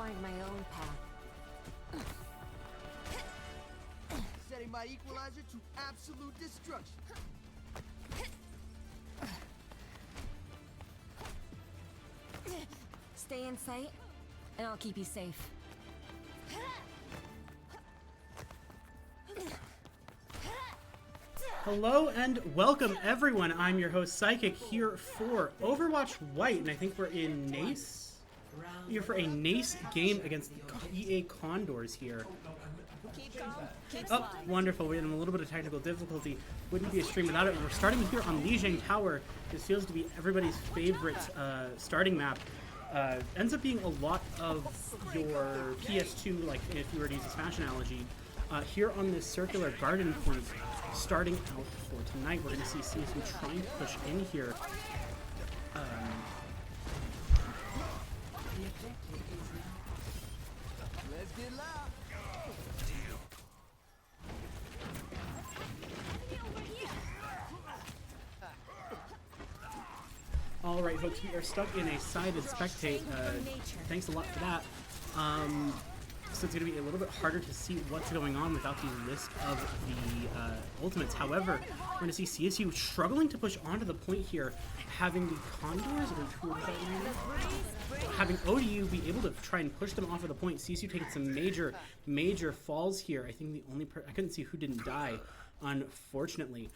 find my own path. Setting my equalizer to absolute destruction. Stay in sight, and I'll keep you safe. Hello and welcome everyone. I'm your host Psychic here for Overwatch White, and I think we're in NACE. Here for a NACE game against the EA Condors here. Oh, wonderful. We had a little bit of technical difficulty. Wouldn't be a stream without it. We're starting here on Lijiang Tower. This feels to be everybody's favorite starting map. Ends up being a lot of your PS2, like if you were to use a Smash analogy. Here on this circular garden point, starting out for tonight, we're going to see CSU trying to push in here. Let's get loud. All right, folks, we are stuck in a sided spectate. Thanks a lot for that. So it's going to be a little bit harder to see what's going on without the list of the ultimates. However, we're going to see CSU struggling to push onto the point here, having the Condors, or having ODU be able to try and push them off of the point. CSU taking some major falls here. I think the only I couldn't see who didn't die, unfortunately.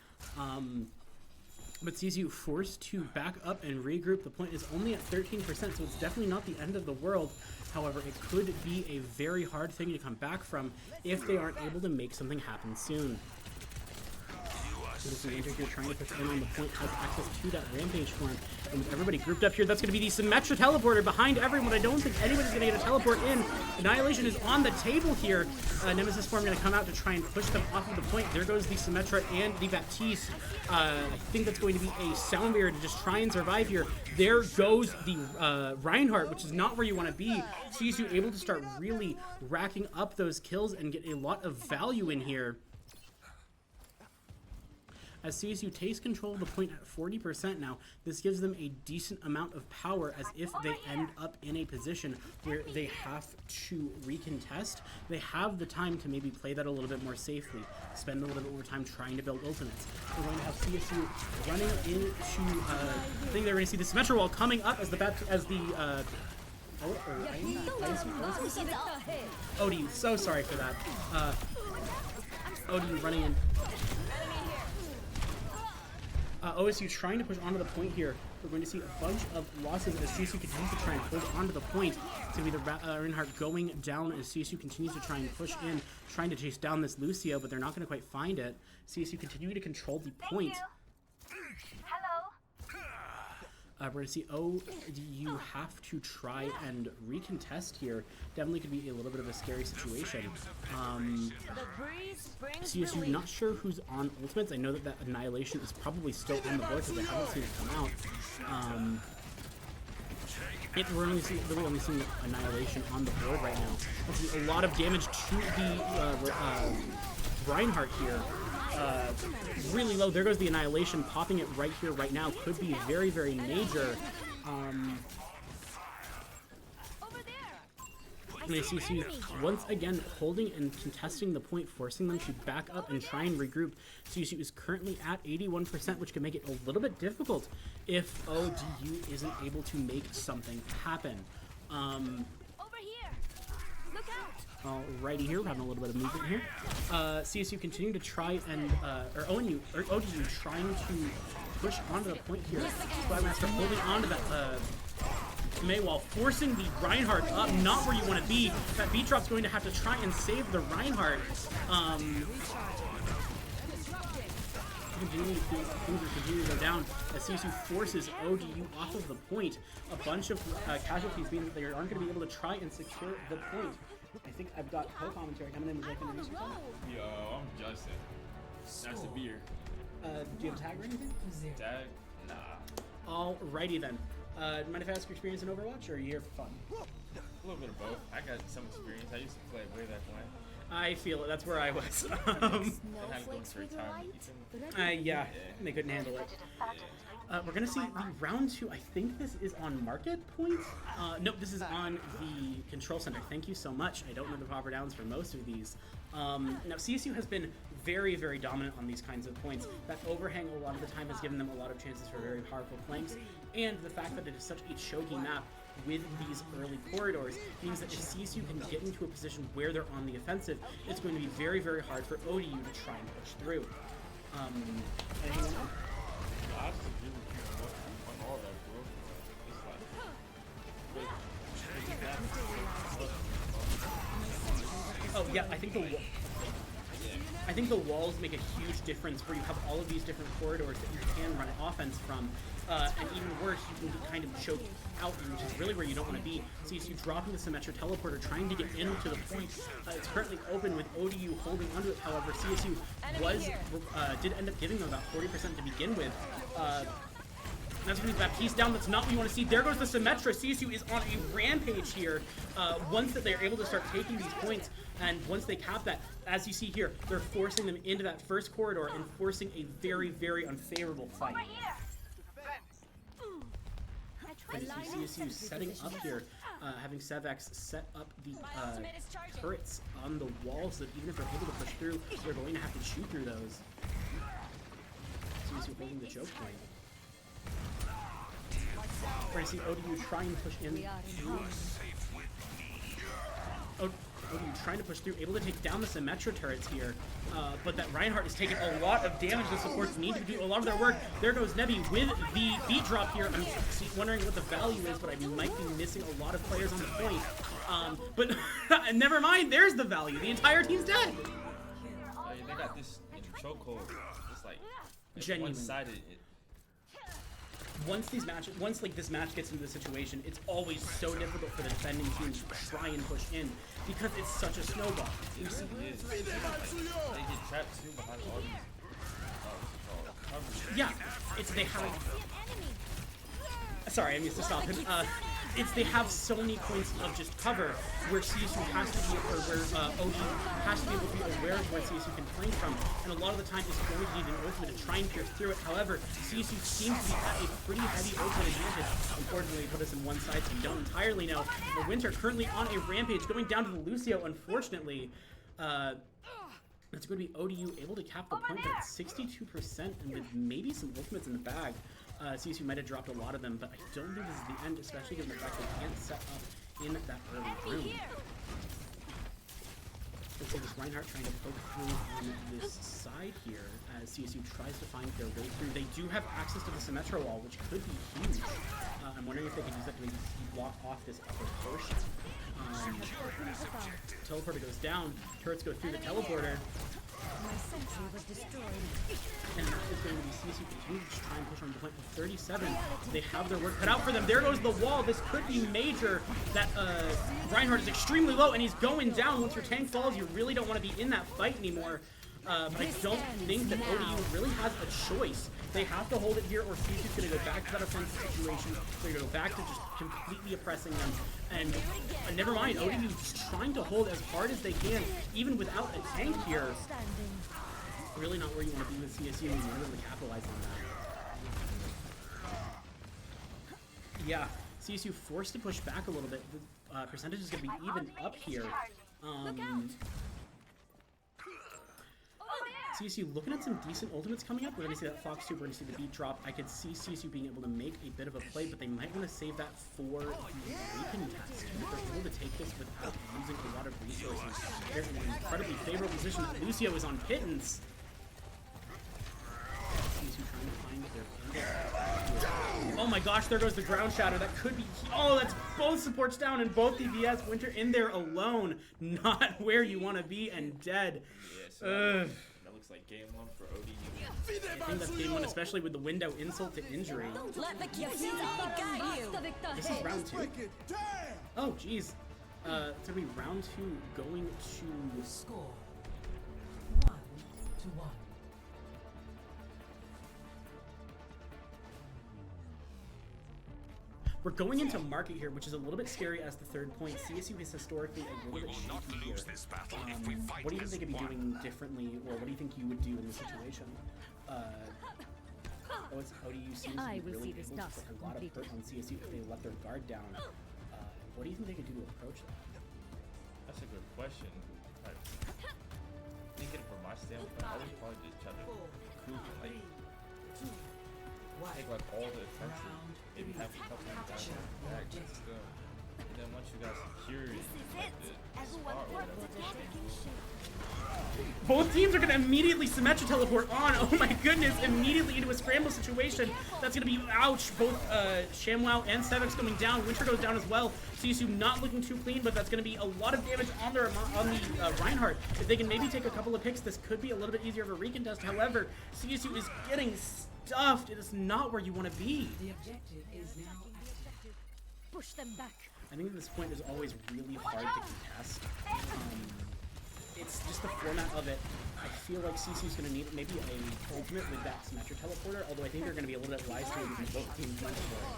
But CSU forced to back up and regroup. The point is only at 13%, so it's definitely not the end of the world. However, it could be a very hard thing to come back from if they aren't able to make something happen soon. So Andrew here trying to push in on the point, has access to that rampage form. And with everybody grouped up here, that's going to be the Symmetra teleporter behind everyone. I don't think anybody's going to get a teleport in. Annihilation is on the table here. Nemesis form going to come out to try and push them off of the point. There goes the Symmetra and the Baptiste. I think that's going to be a sound barrier to just try and survive here. There goes the Reinhardt, which is not where you want to be. CSU able to start really racking up those kills and get a lot of value in here. As CSU takes control of the point at 40% now, this gives them a decent amount of power, as if they end up in a position where they have to recontest. They have the time to maybe play that a little bit more safely, spend a little bit more time trying to build ultimates. We're going to have CSU running into, I think they're going to see the Symmetra wall coming up as ODU, so sorry for that. ODU running in. OSU trying to push onto the point here. We're going to see a bunch of losses as CSU continues to try and hold onto the point. It's going to be the Reinhardt going down as CSU continues to try and push in, trying to chase down this Lucio, but they're not going to quite find it. CSU continuing to control the point. Hello. We're going to see ODU have to try and recontest here. Definitely could be a little bit of a scary situation. CSU not sure who's on ultimates. I know that that Annihilation is probably still on the board because I haven't seen it come out. We're really only seeing Annihilation on the board right now. That's a lot of damage to the Reinhardt here. Really low. There goes the Annihilation, popping it right here, right now. Could be very, very major. And CSU once again holding and contesting the point, forcing them to back up and try and regroup. CSU is currently at 81%, which could make it a little bit difficult if ODU isn't able to make something happen. Over here. Look out. Alrighty, here we're having a little bit of movement here. CSU continuing to try and ODU trying to push onto the point here. Squadmaster holding onto that May while forcing the Reinhardt up, not where you want to be. That beat drop's going to have to try and save the Reinhardt. Things are continuing to go down as CSU forces ODU off of the point. A bunch of casualties mean that they aren't going to be able to try and secure the point. I think I've got co-commentary coming in. Would you like to introduce yourself? Yo, I'm Justin. Nice to be here. Do you have a tag or anything? Tag? Nah. Alrighty then. Do you mind if I ask your experience in Overwatch, or are you here for fun? A little bit of both. I got some experience. I used to play way back when. I feel it. That's where I was. And I'm going for a time, Ethan. Yeah, they couldn't handle it. We're gonna see the round 2. I think this is on market points. Nope, this is on the control center. Thank you so much. I don't know the proper downs for most of these. Now CSU has been very, very dominant on these kinds of points. That overhang a lot of the time has given them a lot of chances for very powerful flanks, and the fact that it is such a choky map with these early corridors means that if CSU can get into a position where they're on the offensive, it's going to be very, very hard for ODU to try and push through. Anything else? I have to agree with you on all that, bro. It's like, Oh yeah, I think the walls make a huge difference where you have all of these different corridors that you can run offense from. And even worse, you can be kind of choked out, which is really where you don't want to be. CSU dropping the Symmetra teleporter, trying to get into the point. It's currently open with ODU holding onto it. However, CSU did end up giving them about 40% to begin with. That's going to be Baptiste down. That's not what you want to see. There goes the Symmetra. CSU is on a rampage here. Once that they're able to start taking these points, and once they cap that, as you see here, they're forcing them into that first corridor and forcing a very, very unfavorable fight. And you see CSU setting up here, having Sevex set up the turrets on the walls that even if they're able to push through, they're going to have to shoot through those. CSU holding the choke point. We're going to see ODU try and push in. ODU trying to push through, able to take down the Symmetra turrets here, but that Reinhardt is taking a lot of damage. The supports need to do a lot of their work. There goes Nebi with the beat drop here. I'm wondering what the value is, but I might be missing a lot of players on the point. But never mind, there's the value. The entire team's dead. they got this in chokehold. It's like Genuine. one-sided. Once this match gets into the situation, it's always so difficult for the defending team to try and push in because it's such a snowball. They get trapped too behind all these. Yeah, they have. Sorry, I missed to stop him. They have so many points of just cover where CSU has to be, or where ODU has to be able to be aware of where CSU can flank from, and a lot of the time it's going to need an ultimate to try and pierce through it. However, CSU seems to be at a pretty heavy ultimate advantage. Unfortunately, they put us in one side, so we don't entirely know. The Winter currently on a rampage, going down to the Lucio, unfortunately. That's going to be ODU able to cap the point, but at 62% and with maybe some ultimates in the bag. CSU might have dropped a lot of them, but I don't think this is the end, especially given the fact they can't set up in that early room. Let's see this Reinhardt trying to poke through on this side here as CSU tries to find their way through. They do have access to the Symmetra wall, which could be huge. I'm wondering if they could use that to maybe block off this upper portion. Teleporter goes down, turrets go through the teleporter. My sentry was destroyed. And that is going to be CSU continue to try and push on the point for 37. They have their work cut out for them. There goes the wall. This could be major. That Reinhardt is extremely low, and he's going down. Once your tank falls, you really don't want to be in that fight anymore. But I don't think that ODU really has a choice. They have to hold it here, or CSU's going to go back to that offensive situation. They're going to go back to just completely oppressing them. And never mind, ODU's trying to hold as hard as they can, even without a tank here. Really not where you want to be with CSU, and you're able to capitalize on that. Yeah, CSU forced to push back a little bit. The percentage is going to be even up here. CSU looking at some decent ultimates coming up. We're going to see that Fox 2, we're going to see the beat drop. I could see CSU being able to make a bit of a play, but they might want to save that for the Awaken test. If they're able to take this without using a lot of resources, they're in an incredibly favorable position. Lucio is on pittance. CSU trying to find their angle. Oh my gosh, there goes the ground shatter. That could be... Oh, that's both supports down and both DPS. Winter in there alone. Not where you want to be and dead. Yeah, so that looks like game 1 for ODU. I think that's game 1, especially with the window insult to injury. Let the guide you. This is round 2. Oh, jeez. It's gonna be round 2 going to... Score 1-1. We're going into market here, which is a little bit scary as the third point. CSU is historically a little bit shaky here. What do you think they could be doing differently, or what do you think you would do in this situation? ODU seems to be really able to put a lot of hurt on CSU if they let their guard down. What do you think they could do to approach that? That's a good question. Thinking from my standpoint, I would probably just try to recoup and take like all the attention, maybe have a couple of guys back just go. And then once you guys secure it, like the spot or whatever. Both teams are going to immediately Symmetra teleport on. Oh my goodness, immediately into a scramble situation. That's going to be, ouch, both ShamWow and Sevix going down. Winter goes down as well. CSU not looking too clean, but that's going to be a lot of damage on the Reinhardt. If they can maybe take a couple of picks, this could be a little bit easier of a recontest. However, CSU is getting stuffed. It is not where you want to be. The objective is now active. Push them back. I think at this point is always really hard to contest. It's just the format of it. I feel like CC's going to need maybe a ultimate with that Symmetra teleporter, although I think they're going to be a little bit wise to using both teams went for it.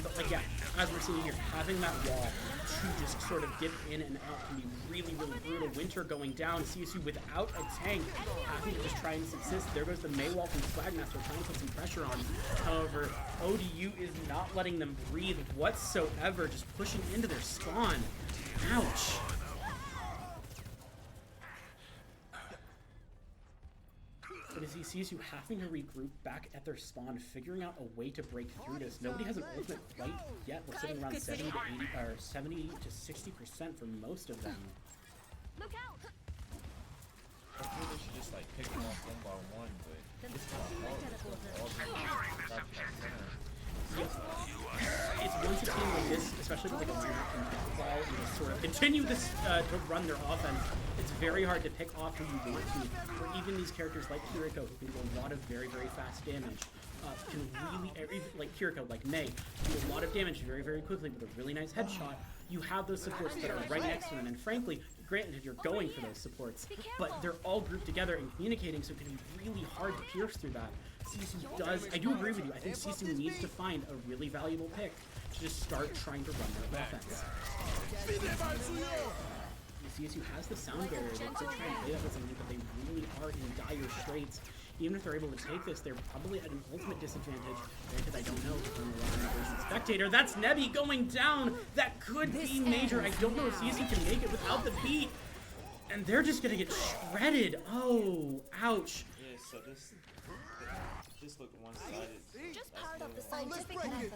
But like, yeah, as we're seeing here, having that wall to just sort of dip in and out can be really, really brutal. Winter going down, CSU without a tank, having to just try and subsist. There goes the Maywall from Swagmaster trying to put some pressure on. However, ODU is not letting them breathe whatsoever, just pushing into their spawn. Ouch. But as he sees you having to regroup back at their spawn, figuring out a way to break through this. Nobody has an ultimate quite yet. We're sitting around 70 to 80 or 70 to 60% for most of them. Look out! I feel they should just like pick them off one by one, but it's not It's once a team like this, especially with like a lineup and basketball, and just sort of continue this to run their offense. It's very hard to pick off who you want to. Or even these characters like Kiriko, who can do a lot of very, very fast damage, can really, like Kiriko, like Mei, do a lot of damage very, very quickly with a really nice headshot. You have those supports that are right next to them, and frankly, granted, you're going for those supports, but they're all grouped together and communicating, so it can be really hard to pierce through that. CSU does, I do agree with you, I think CSU needs to find a really valuable pick to just start trying to run their offense. CSU has the sound barrier, they could try and play that with something, but they really are in dire straits. Even if they're able to take this, they're probably at an ultimate disadvantage. Granted, I don't know if they're versus Spectator. That's Nebby going down! That could be major. I don't know if CSU can make it without the beat. And they're just gonna get shredded. Oh, ouch. Yeah, so this looked one-sided. Just part of the scientific method.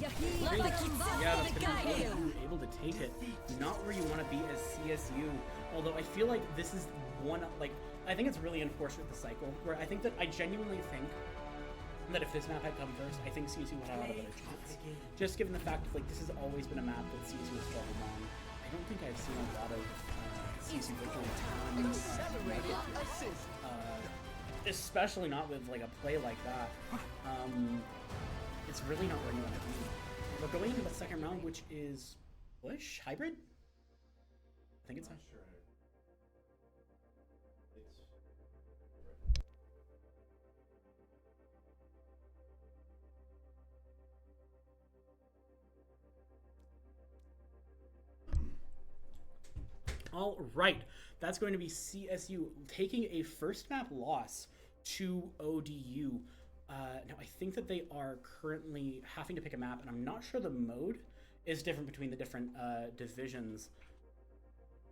Yeah, that's gonna be ODU able to take it. Not where you want to be as CSU. Although I feel like this is one, like, I think it's really unfortunate, the cycle, where I think that I genuinely think that if this map had come first, I think CSU would have had a better chance. Just given the fact that, like, this has always been a map that CSU has struggled on. I don't think I've seen a lot of CSU victory especially not with, like, a play like that. It's really not where you want to be. We're going into the second round, which is Bush? Hybrid? I think it's not sure. All right, that's going to be CSU taking a first map loss to ODU. Now, I think that they are currently having to pick a map, and I'm not sure the mode is different between the different divisions.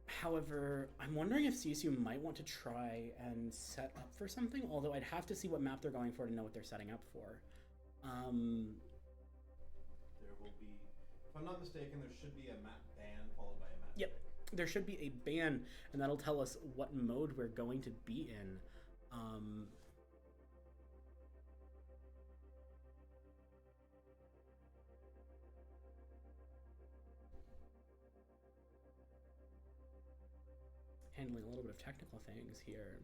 However, I'm wondering if CSU might want to try and set up for something, although I'd have to see what map they're going for to know what they're setting up for. There will be, if I'm not mistaken, there should be a map ban followed by a map Yep. pick. There should be a ban, and that'll tell us what mode we're going to be in. Handling a little bit of technical things here.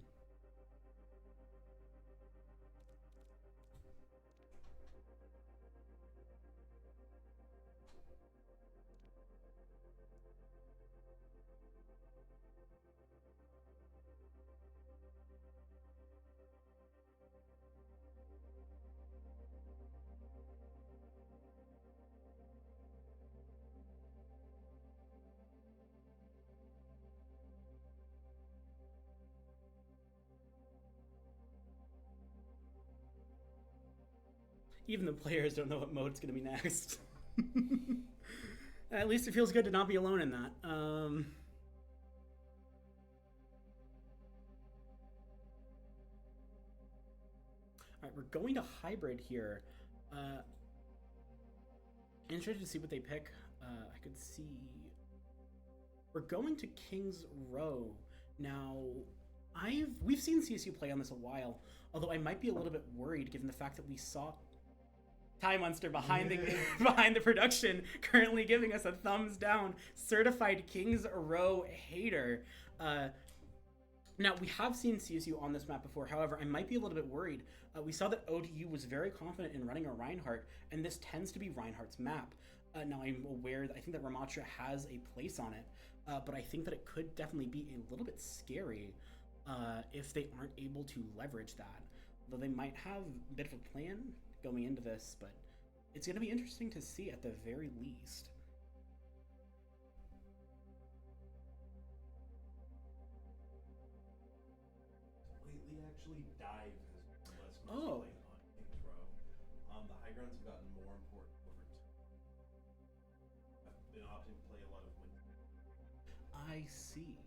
Even the players don't know what mode's going to be next. At least it feels good to not be alone in that. Alright, we're going to hybrid here. Interested to see what they pick. I could see... We're going to King's Row. Now, we've seen CSU play on this a while, although I might be a little bit worried given the fact that we saw Time Monster behind the production currently giving us a thumbs down. Certified King's Row hater. Now, we have seen CSU on this map before. However, I might be a little bit worried. We saw that ODU was very confident in running a Reinhardt, and this tends to be Reinhardt's map. Now, I'm aware that I think that Ramatra has a place on it, but I think that it could definitely be a little bit scary if they aren't able to leverage that. Though they might have a bit of a plan going into this, but it's going to be interesting to see at the very least. Lately, actually, dive has been less Oh. played on King's Row. The high grounds have gotten more important over time. I've been opting to play a lot of wind. I see.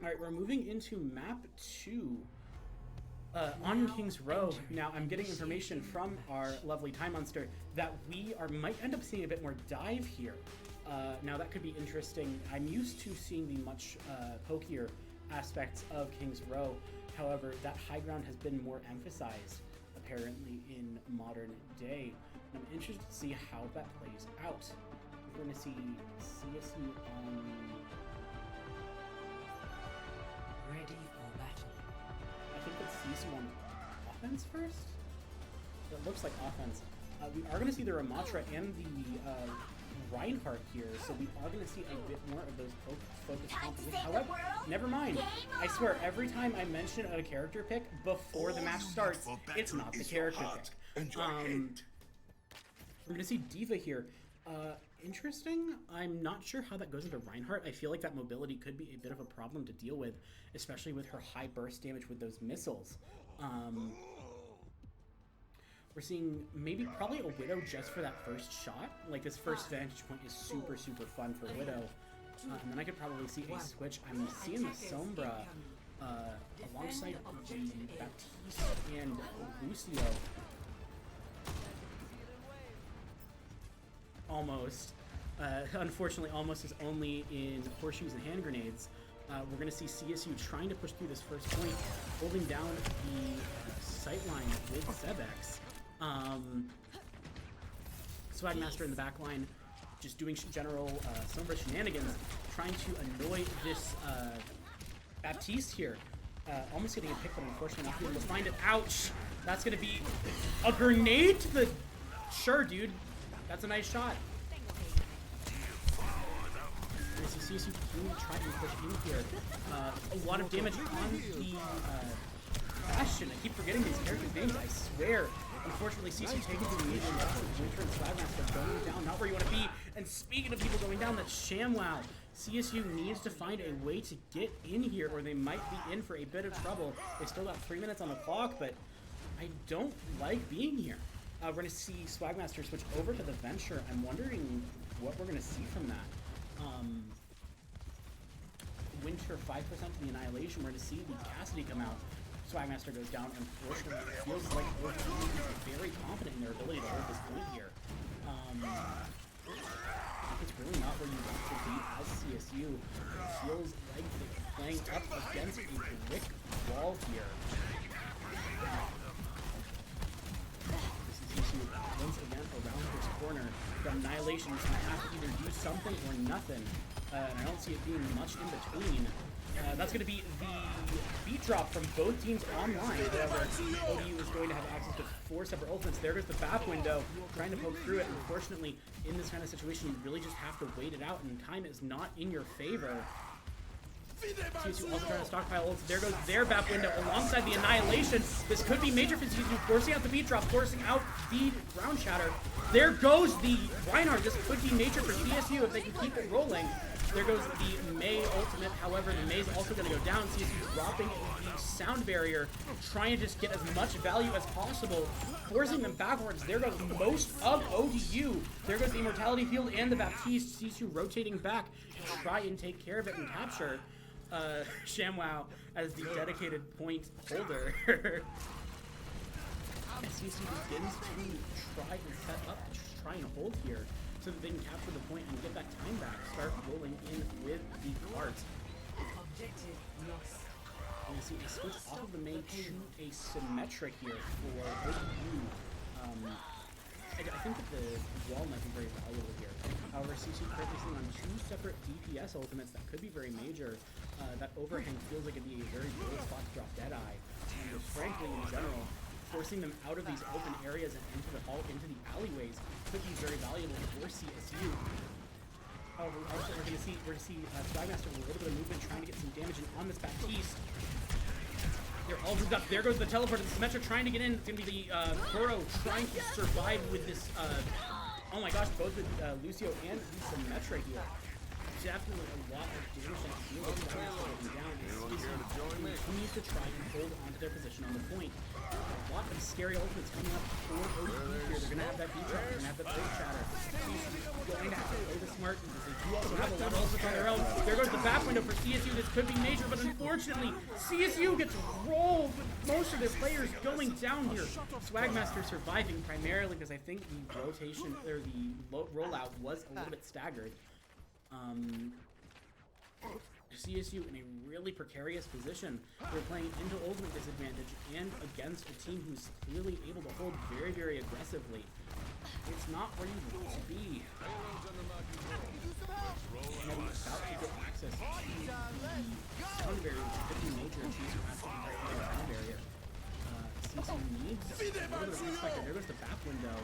Alright, we're moving into map 2 on King's Row. Now, I'm getting information from our lovely Time Monster that we might end up seeing a bit more dive here. Now, that could be interesting. I'm used to seeing the much pokier aspects of King's Row. However, that high ground has been more emphasized, apparently, in modern day. I'm interested to see how that plays out. We're going to see CSU on... Ready for battle. I think it's CSU on offense first? It looks like offense. We are going to see the Ramatra and the Reinhardt here, so we are going to see a bit more of those focused compositions. However, never mind. I swear, every time I mention a character pick before the match starts, it's not the character pick. We're going to see Diva here. Interesting. I'm not sure how that goes into Reinhardt. I feel like that mobility could be a bit of a problem to deal with, especially with her high burst damage with those missiles. We're seeing probably a Widow just for that first shot. Like, this first vantage point is super, super fun for Widow. And then I could probably see a switch. I'm seeing the Sombra alongside the Baptiste and Lucio. Almost. Unfortunately, almost is only in horseshoes and hand grenades. We're going to see CSU trying to push through this first point, holding down the sightline with Zebex. Swagmaster in the back line, just doing general Sombra shenanigans, trying to annoy this Baptiste here. Almost getting a pick, but unfortunately not being able to find it. Ouch! That's going to be a grenade to the... Sure, dude. That's a nice shot. CSU continue to try and push in here. A lot of damage on the Bastion. I keep forgetting these characters' names, I swear. Unfortunately, CSU taking the lead in Winter and Swagmaster going down, not where you want to be. And speaking of people going down, that's ShamWow. CSU needs to find a way to get in here, or they might be in for a bit of trouble. They still got 3 minutes on the clock, but I don't like being here. We're going to see Swagmaster switch over to the Venture. I'm wondering what we're going to see from that. Winter 5% to the Annihilation. We're going to see the Cassidy come out. Swagmaster goes down. Unfortunately, it feels like ODU is very confident in their ability to hold this point here. It's really not where you want to be as CSU. It feels like they're playing up against a brick wall here. Once again around this corner. The Annihilation is going to have to either do something or nothing. And I don't see it being much in between. That's going to be the beat drop from both teams online. However, ODU is going to have access to 4 separate ultimates. There goes the BAP window, trying to poke through it. Unfortunately, in this kind of situation, you really just have to wait it out, and time is not in your favor. CSU also trying to stockpile ults. There goes their BAP window alongside the Annihilation. This could be major for CSU, forcing out the beat drop, forcing out the ground shatter. There goes the Reinhardt. This could be major for CSU if they can keep it rolling. There goes the Mei ultimate. However, the Mei's also going to go down. CSU dropping the sound barrier, trying to just get as much value as possible, forcing them backwards. There goes most of ODU. There goes the Immortality Field and the Baptiste. CSU rotating back to try and take care of it and capture ShamWow as the dedicated point holder. As CSU begins to try and set up to try and hold here, so that they can capture the point and get that time back. Start rolling in with the cards. Objective lost. And you see a switch off of the main to a symmetric here for ODU. I think that the wall might be very valuable here. However, CSU currently sitting on 2 separate DPS ultimates that could be very major. That overhang feels like it'd be a very good spot to drop Deadeye. And just frankly, in general, forcing them out of these open areas and into the alleyways could be very valuable for CSU. However, also we're gonna see Swagmaster with a little bit of movement, trying to get some damage in on this Baptiste. They're all moved up. There goes the teleport. The Symmetra trying to get in. It's gonna be the Burrow trying to survive with this. Oh my gosh, both with Lucio and the Symmetra here. Definitely a lot of damage that deal with Swagmaster down. Continues to try and hold onto their position on the point. A lot of scary ultimates coming up for ODU here. They're going to have that beat drop. They're going to have that big shatter. Going to have to play the smart because they do also have a lot of ultimates on their own. There goes the back window for CSU. This could be major, but unfortunately, CSU gets rolled with most of their players going down here. Swagmaster surviving primarily because I think the rotation, or the rollout was a little bit staggered. CSU in a really precarious position. They're playing into ultimate disadvantage and against a team who's clearly able to hold very, very aggressively. It's not where you want to be. Maybe about to get access to the sound barrier, which could be major if CSU has to right the sound barrier. CSU needs a little bit of respect. There goes the back window.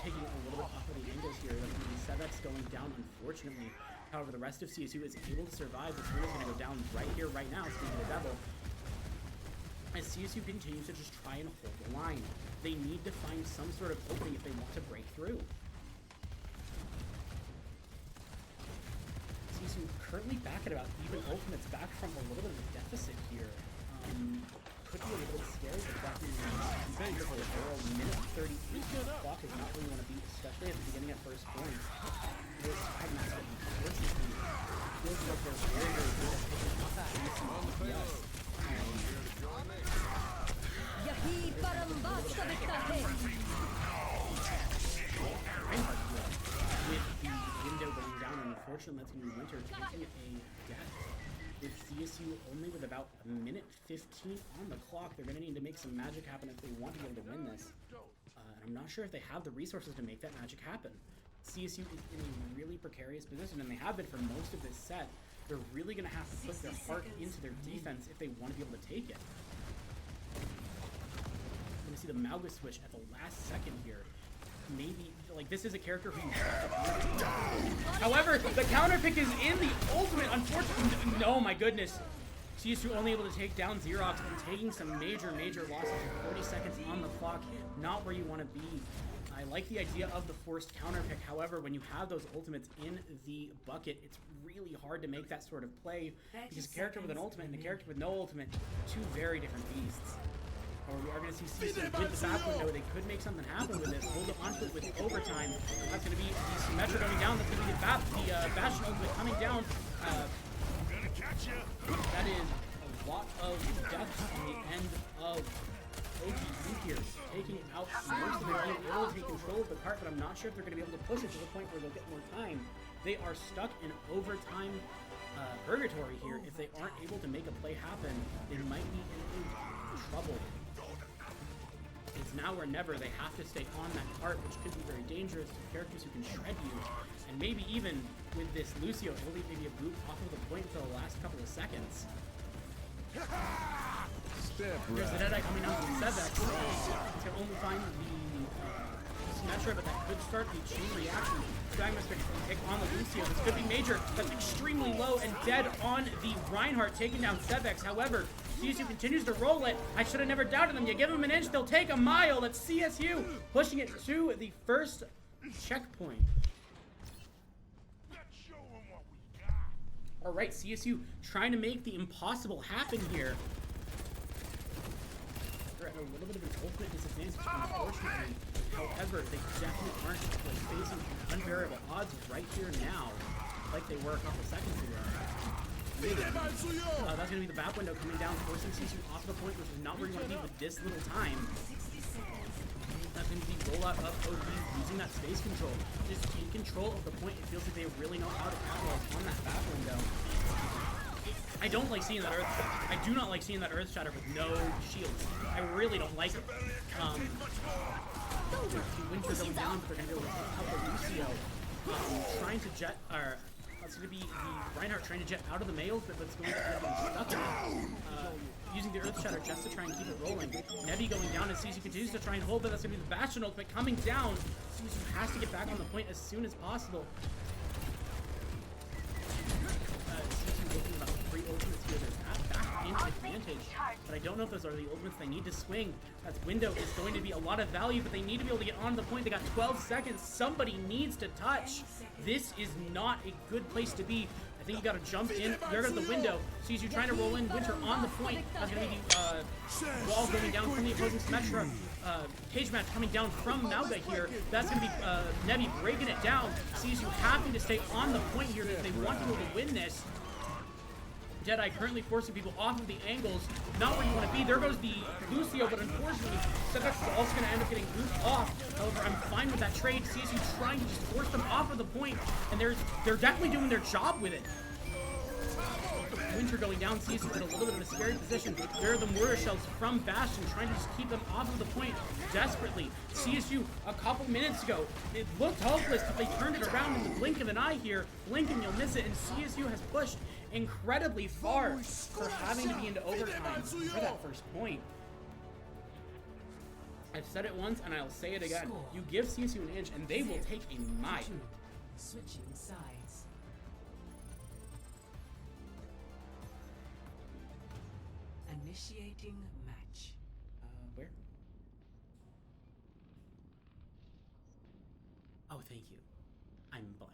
Taking a little bit off of the angles here. That's going to be Sevex going down, unfortunately. However, the rest of CSU is able to survive. This one is going to go down right here, right now, speaking of the devil. As CSU continues to just try and hold the line. They need to find some sort of opening if they want to break through. CSU currently back at about even ultimates, back from a little bit of a deficit here. Could be a little bit scary, but that means for the barrel, minute 38. The clock is not where you want to be, especially at the beginning at first point. This Swagmaster, unfortunately, feels like they're very, very good at picking up that DPS. With the window going down, and unfortunately that's going to be Winter taking a death. With CSU only with about a minute 15 on the clock, they're going to need to make some magic happen if they want to be able to win this. And I'm not sure if they have the resources to make that magic happen. CSU is in a really precarious position, and they have been for most of this set. They're really going to have to put their heart into their defense if they want to be able to take it. I'm going to see the Mauga switch at the last second here. Maybe, like, this is a character who you have to. However, the counter pick is in the ultimate, unfortunately. No, my goodness. CSU only able to take down Xerox and taking some major, major losses with 40 seconds on the clock. Not where you want to be. I like the idea of the forced counter pick. However, when you have those ultimates in the bucket, it's really hard to make that sort of play. Because a character with an ultimate and a character with no ultimate, two very different beasts. Or we are going to see CSU with the back window. They could make something happen with this. Hold on to it with overtime. That's going to be the Symmetra going down. That's going to be the Bastion ultimate coming down. That is a lot of deaths on the end of ODU here. Taking out most of their team, able to take control of the cart, but I'm not sure if they're going to be able to push it to the point where they'll get more time. They are stuck in overtime purgatory here. If they aren't able to make a play happen, they might be in trouble. It's now or never. They have to stay on that cart, which could be very dangerous to characters who can shred you. And maybe even with this Lucio, it'll leave maybe a boot off of the point for the last couple of seconds. There's the Deadeye coming out from Sevex. He's going to only find the Symmetra, but that could start the chain reaction. Swagmaster can pick on the Lucio. This could be major. That's extremely low and dead on the Reinhardt, taking down Sevex. However, CSU continues to roll it. I should have never doubted them. You give them an inch, they'll take a mile. That's CSU pushing it to the first checkpoint. All right, CSU trying to make the impossible happen here. They're at a little bit of an ultimate disadvantage, unfortunately. However, they definitely aren't like facing unbearable odds right here now, like they were a couple seconds ago. That's going to be the back window coming down, forcing CSU off the point, which is not where you want to be with this little time. That's going to be rollout of ODU using that space control. Just in control of the point. It feels like they really know how to capitalize on that back window. I don't like seeing that Earth Shatter. I do not like seeing that Earth Shatter with no shields. I really don't like it. Winter going down, but they're going to go out the Lucio. Trying to jet, it's going to be the Reinhardt trying to jet out of the males, but it's going to end up stuck in it. Using the Earth Shatter just to try and keep it rolling. Nebi going down, and CSU continues to try and hold, but that's going to be the Bastion ultimate coming down. CSU has to get back on the point as soon as possible. CSU looking about 3 ultimates here. There's back in advantage, but I don't know if those are the ultimates they need to swing. That window is going to be a lot of value, but they need to be able to get on the point. They got 12 seconds. Somebody needs to touch. This is not a good place to be. I think you gotta jump in. There goes the window. CSU trying to roll in. Winter on the point. That's gonna be the wall going down from the opposing Symmetra. Cage match coming down from Mauga here. That's gonna be Nebi breaking it down. CSU having to stay on the point here if they want to be able to win this. Jedi currently forcing people off of the angles. Not where you want to be. There goes the Lucio, but unfortunately, Sevex is also going to end up getting goofed off. However, I'm fine with that trade. CSU trying to just force them off of the point, and they're definitely doing their job with it. Winter going down, CSU in a little bit of a scary position. There are the mortar shells from Bastion trying to just keep them off of the point desperately. CSU a couple minutes ago, it looked hopeless, but they turned it around in the blink of an eye here. Blink and you'll miss it, and CSU has pushed incredibly far for having to be into overtime for that first point. I've said it once and I'll say it again. You give CSU an inch and they will take a mile. Switching sides. Initiating match. Where? Oh, thank you. I'm blind.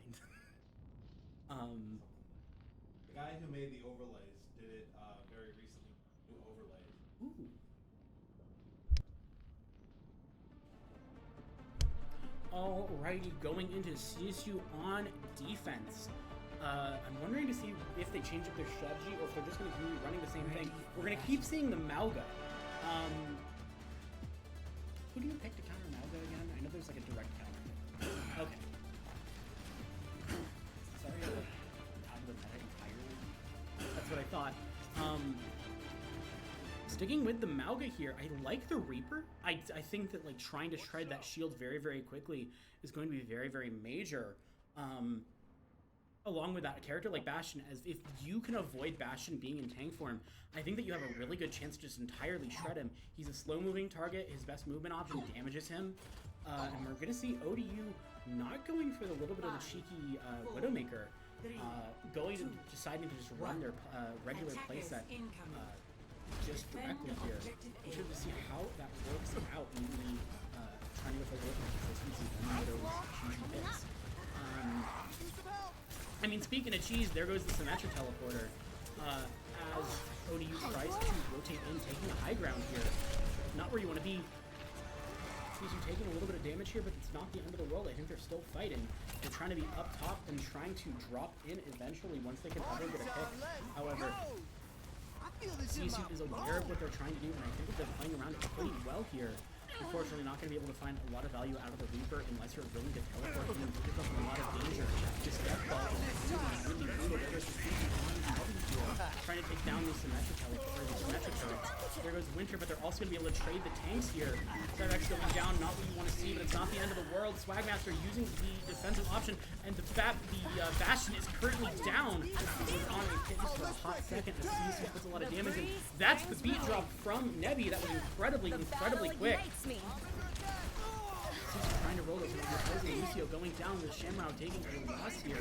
The guy who made the overlays did it very recently. New overlays. Ooh. Alrighty, going into CSU on defense. I'm wondering to see if they change up their strategy or if they're just going to continue running the same thing. We're going to keep seeing the Mauga. Who do you pick to counter Mauga again? I know there's like a direct counter. Okay. Sorry, I'm like out of the meta entirely. That's what I thought. Sticking with the Mauga here, I like the Reaper. I think that like trying to shred that shield very, very quickly is going to be very, very major. Along with that, a character like Bastion, as if you can avoid Bastion being in tank form, I think that you have a really good chance to just entirely shred him. He's a slow-moving target. His best movement option damages him. And we're going to see ODU not going for the little bit of the cheeky Widowmaker, deciding to just run their regular playset just directly here. I'm sure to see how that works out in the trying to go for the ultimate consistency on those cheesy picks. I mean, speaking of cheese, there goes the Symmetra teleporter. As ODU tries to rotate in, taking a high ground here. Not where you want to be. CSU taking a little bit of damage here, but it's not the end of the world. I think they're still fighting. They're trying to be up top and trying to drop in eventually once they can ever get a pick. However, CSU is aware of what they're trying to do, and I think that they're playing around it pretty well here. Unfortunately, not going to be able to find a lot of value out of the Reaper unless you're willing to teleport and put yourself in a lot of danger. This death ball is really brutal. There goes the trying to take down the Symmetra turrets. There goes Winter, but they're also going to be able to trade the tanks here. Sevex going down, not what you want to see, but it's not the end of the world. Swagmaster using the defensive option, and the Bastion is currently down. It's on a hit just for a hot second. The CSU puts a lot of damage in. That's the beat drop from Nebi. That was incredibly quick. CSU trying to roll this. Lucio going down with Shamrock taking a loss here.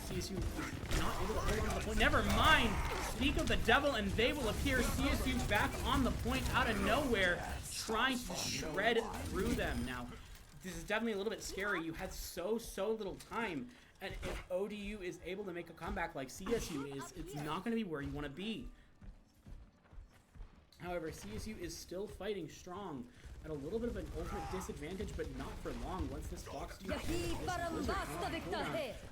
CSU is not able to hold on to the point. Never mind. Speak of the devil, and they will appear. CSU back on the point out of nowhere, trying to shred through them. Now, this is definitely a little bit scary. You had so little time, and if ODU is able to make a comeback like CSU is, it's not going to be where you want to be. However, CSU is still fighting strong at a little bit of an ultimate disadvantage, but not for long. Once this Fox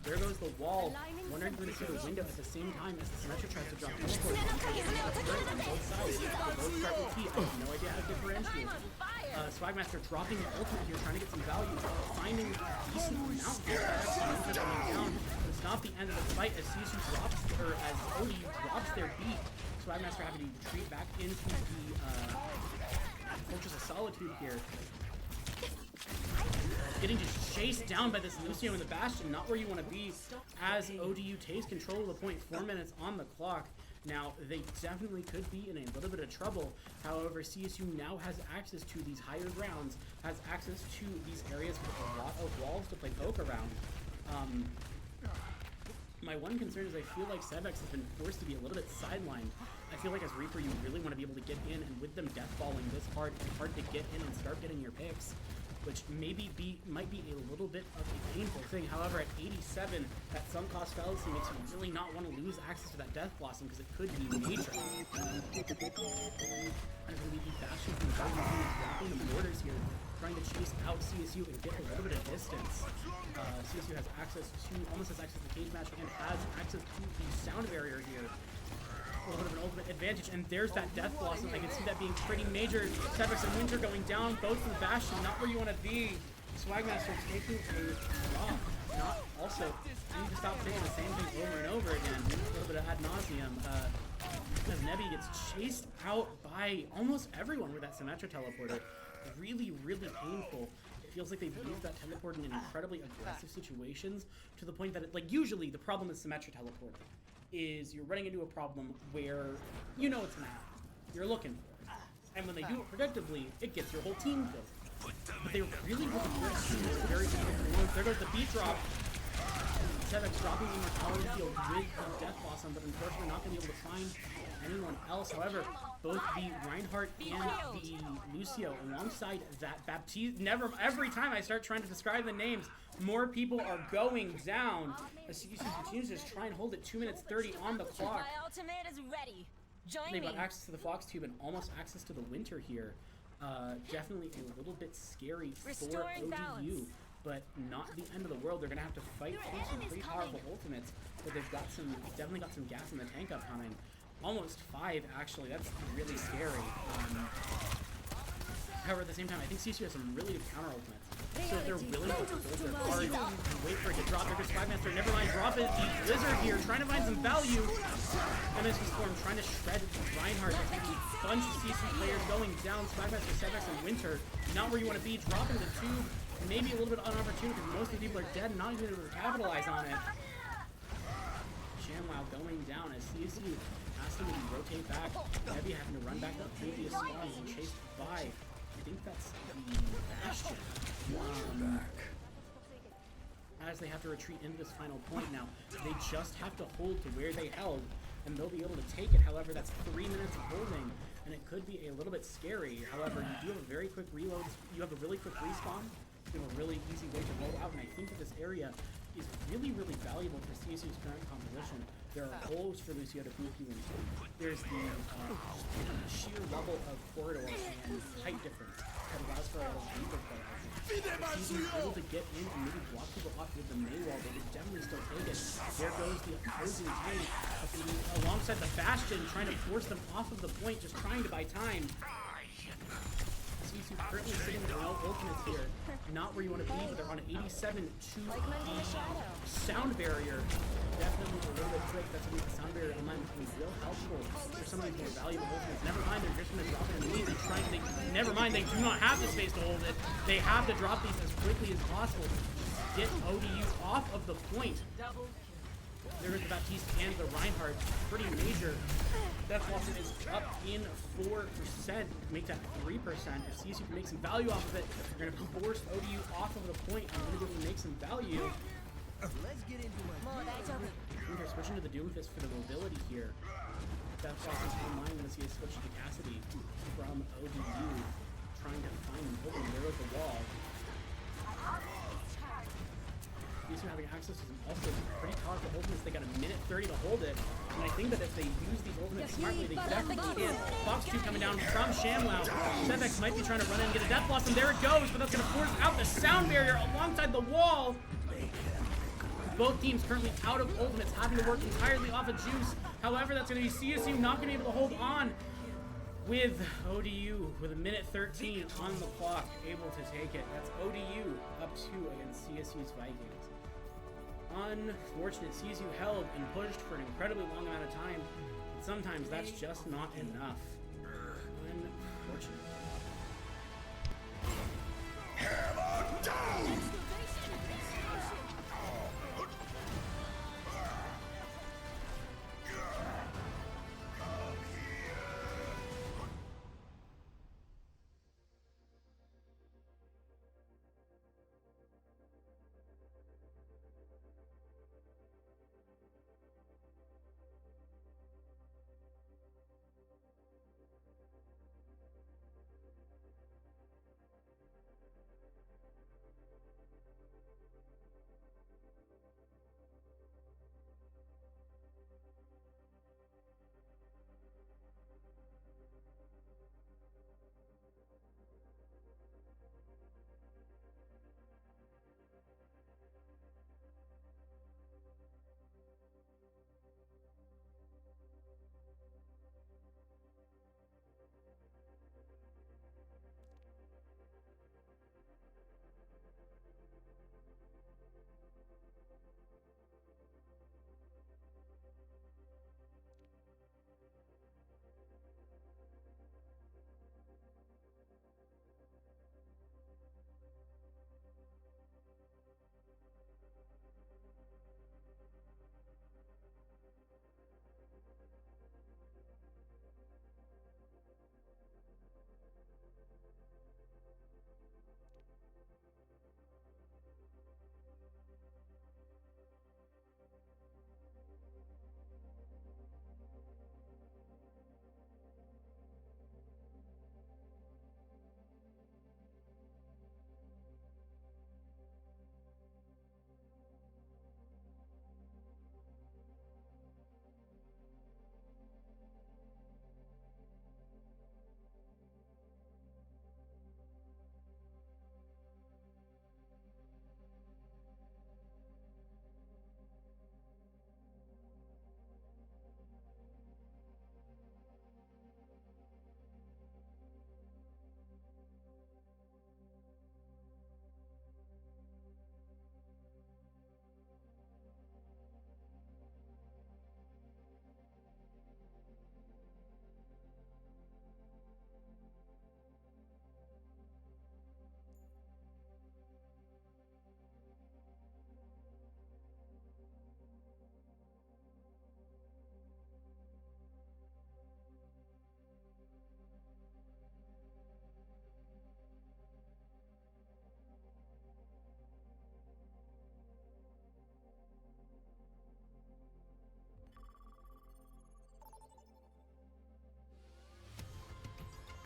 there goes the wall. Wondering if we're going to see the window at the same time as the Symmetra tries to drop teleport. On both sides. They both start with T. I have no idea how to differentiate. Swagmaster dropping the ultimate here, trying to get some value, finding a decent amount here. Down. It's not the end of the fight as CSU drops, or as ODU drops their beat. Swagmaster having to retreat back into the Fortress of Solitude here. Getting just chased down by this Lucio in the Bastion, not where you want to be, as ODU takes control of the point. 4 minutes on the clock. Now, they definitely could be in a little bit of trouble. However, CSU now has access to these higher grounds, has access to these areas with a lot of walls to play poke around. My one concern is I feel like Sevex has been forced to be a little bit sidelined. I feel like as Reaper, you really want to be able to get in, and with them deathballing this hard, it's hard to get in and start getting your picks, which might be a little bit of a painful thing. However, at 87, that sunk cost fallacy makes you really not want to lose access to that Death Blossom because it could be major. And it's going to be Bastion from the Guardian team dropping the borders here, trying to chase out CSU and get a little bit of distance. CSU has almost has access to the cage match and has access to the sound barrier here. A little bit of an ultimate advantage, and there's that Death Blossom. I can see that being pretty major. Sevex and Winter going down, both in the Bastion, not where you want to be. Swagmaster taking a drop. Not also, I need to stop saying the same thing over and over again. A little bit of ad nauseum. As Nebby gets chased out by almost everyone with that Symmetra teleporter. Really painful. It feels like they've used that teleporting in incredibly aggressive situations to the point that, usually the problem with Symmetra teleporting is you're running into a problem where you know it's gonna happen. You're looking for it. And when they do it predictably, it gets your whole team killed. But they really wasn't very good. There goes the beat drop. Sevex dropping the Immortality Field with the Death Blossom, but unfortunately not going to be able to find anyone else. However, both the Reinhardt and the Lucio, alongside that Baptiste, every time I start trying to describe the names, more people are going down. As CSU continues to just try and hold it. 2 minutes 30 on the clock. My ultimate is ready. Join They've me. got access to the Fox Tube and almost access to the Winter here. Definitely a little bit scary for Restoring ODU. balance. But not the end of the world. They're gonna have to fight through some pretty powerful ultimates, but they've definitely got some gas in the tank upcoming. Almost 5 actually. That's really scary. However, at the same time, I think CSU has some really good counter ultimates. So if they're willing to hold their cards and wait for it to drop, there goes Swagmaster. Never mind, drop it. The Blizzard here, trying to find some value. MS Storm trying to shred Reinhardt. There's a bunch of CSU players going down. Swagmaster, Sevex, and Winter. Not where you want to be. Dropping the tube. Maybe a little bit unopportune because most of the people are dead and not even able to capitalize on it. ShamWow going down as CSU has to maybe rotate back. Heavy having to run back to the previous spawn and chased by, I think that's the Bastion. As they have to retreat into this final point now, they just have to hold to where they held and they'll be able to take it. However, that's 3 minutes of holding and it could be a little bit scary. However, you do have a very quick reload. You have a really quick respawn. You have a really easy way to roll out, and I think that this area is really valuable for CSU's current composition. There are holes for Lucio to move you into. There's the sheer level of corridor and height difference that allows for a lot of deeper play. If CSU is able to get in and maybe block people off with the Maywall, they could definitely still take it. There goes the opposing team, alongside the Bastion, trying to force them off of the point, just trying to buy time. CSU currently sitting with no ultimates here. Not where you want to be, but they're on 87 to the sound barrier. Definitely a little bit quick. That's going to make the sound barrier online, which will be real helpful for some of these more valuable ultimates. Never mind, they're just going to drop it immediately. Never mind, they do not have the space to hold it. They have to drop these as quickly as possible to get ODU off of the point. There is the Baptiste and the Reinhardt. Pretty major. Death Blossom is up in 4%. Make that 3%. If CSU can make some value off of it, they're going to force ODU off of the point and really be able to make some value. Let's get into it. I think they're switching to the Doomfist for the mobility here. Death Blossom's online. Going to see a switch to Cassidy from ODU. Trying to find him. Open there with the wall. CSU having access to some also pretty powerful ultimates. They got a minute 30 to hold it. And I think that if they use these ultimates smartly, they definitely can. Fox 2 coming down from ShamWow. Sevex might be trying to run in and get a Death Blossom. There it goes, but that's going to force out the sound barrier alongside the wall. Both teams currently out of ultimates, having to work entirely off of juice. However, that's going to be CSU not going to be able to hold on with ODU with a minute 13 on the clock, able to take it. That's ODU up 2 against CSU's Vikings. Unfortunate, CSU held and pushed for an incredibly long amount of time, and sometimes that's just not enough. Unfortunate. Hammer down!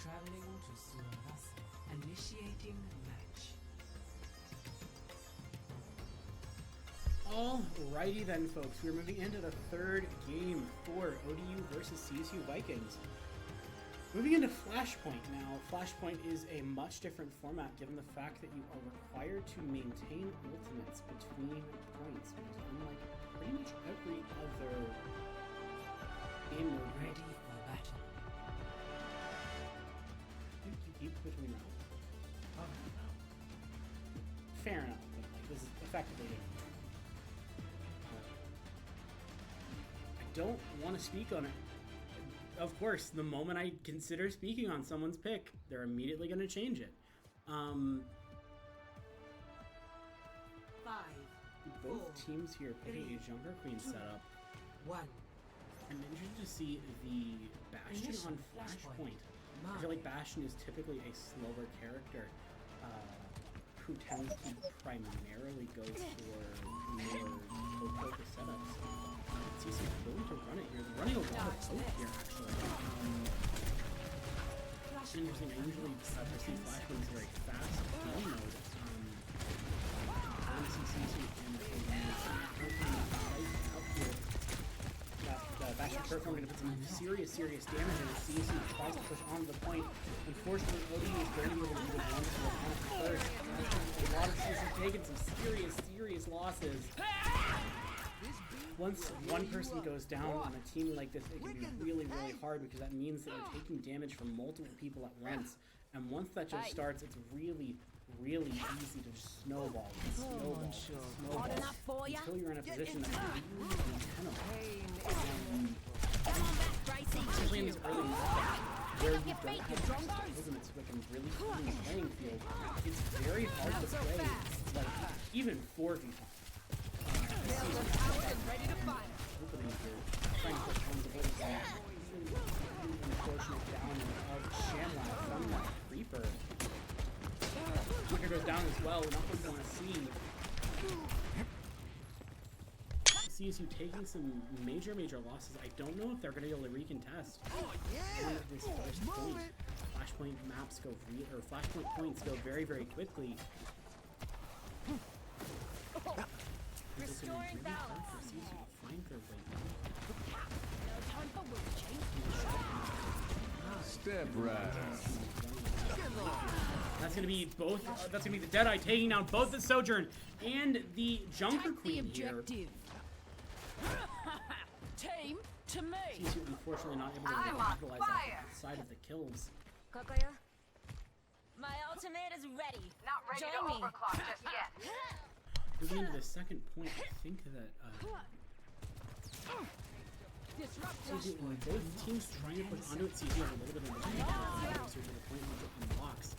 Traveling to Suavasa. Initiating match. Alrighty then, folks. We're moving into the third game for ODU versus CSU Vikings. Moving into Flashpoint now. Flashpoint is a much different format given the fact that you are required to maintain ultimates between points, because unlike pretty much every other game mode, Ready for battle. you keep between rounds. Probably not. Fair enough, but like, this is effectively it. I don't want to speak on it. Of course, the moment I consider speaking on someone's pick, they're immediately going to change it. 5, Both teams here picking a Junker Queen setup. 1. I'm interested to see the Bastion on Flashpoint. I feel like Bastion is typically a slower character who tends to primarily go for more focused setups. CSU is willing to run it here. They're running a lot of poke here, actually. It's interesting. I usually perceive Flashpoint as very fast kill mode. I want to see CSU and out here. Bastion Turf going to put some serious damage in as CSU tries to push onto the point. Unfortunately, ODU is barely able to do the one to account for first. A lot of CSU taking some serious losses. Once one person goes down on a team like this, it can be really hard because that means that you're taking damage from multiple people at once. And once that just starts, it's really easy to snowball until you're in a position that's really untenable. Especially in these early matchups where you don't have access to ultimates that can really clean the playing field, it's very hard to play, like, even 4v5. Opening here, trying to push home the ball down. Unfortunate down of Shamrock from that Reaper. Joker goes down as well, not what you want to see. CSU taking some major losses. I don't know if they're going to be able to recontest on this first point. Flashpoint maps go Flashpoint points go very quickly. It's going to be really hard for CSU to find their way. Step right. That's gonna be both. That's gonna be the Deadeye taking down both the Sojourn and the Junker Queen here. Team to me. CSU unfortunately not able to capitalize outside of the kills. My ultimate is ready. Not ready Join to me. overclock just yet. Moving into the second point, I think that CSU, both teams trying to push onto it. CSU has a little bit of a closer to the point once it unlocks.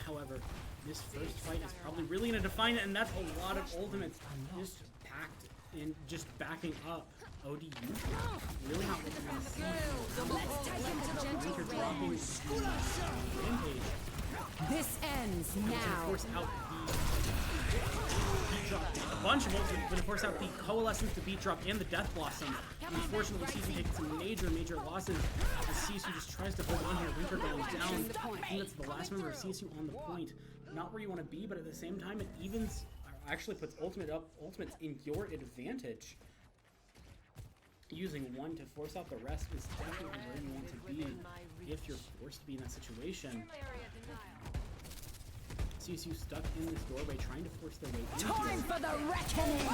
However, this first fight is probably really going to define it, and that's a lot of ultimates just packed in, just backing up ODU. Really not what you're going to see. Winter dropping the Rampage. This ends now. Force out the beat drop. A bunch of ultimates, but of course out the Coalescence, the beat drop, and the Death Blossom. Unfortunately, CSU taking some major losses as CSU just tries to hold on here. Reaper going down. I think that's the last member of CSU on the point. Not where you want to be, but at the same time, it evens, actually puts ultimates in your advantage. Using one to force out the rest is definitely where you want to be if you're forced to be in that situation. CSU stuck in this doorway trying to force their way in. Time for the reckoning!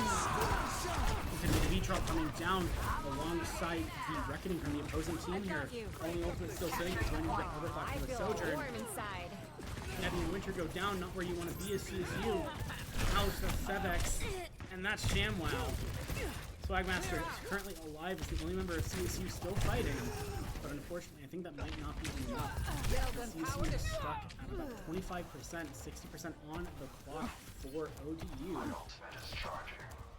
It's going to be the V-Drop coming down alongside the Reckoning from the opposing team here. Only ultimate still sitting is going to get overclock from the Sojourn. Nebby and Winter go down, not where you want to be as CSU. House of Sevex, and that's ShamWow. Swagmaster is currently alive as the only member of CSU still fighting, but unfortunately I think that might not be enough. CSU is stuck at about 25%, 60% on the clock for ODU.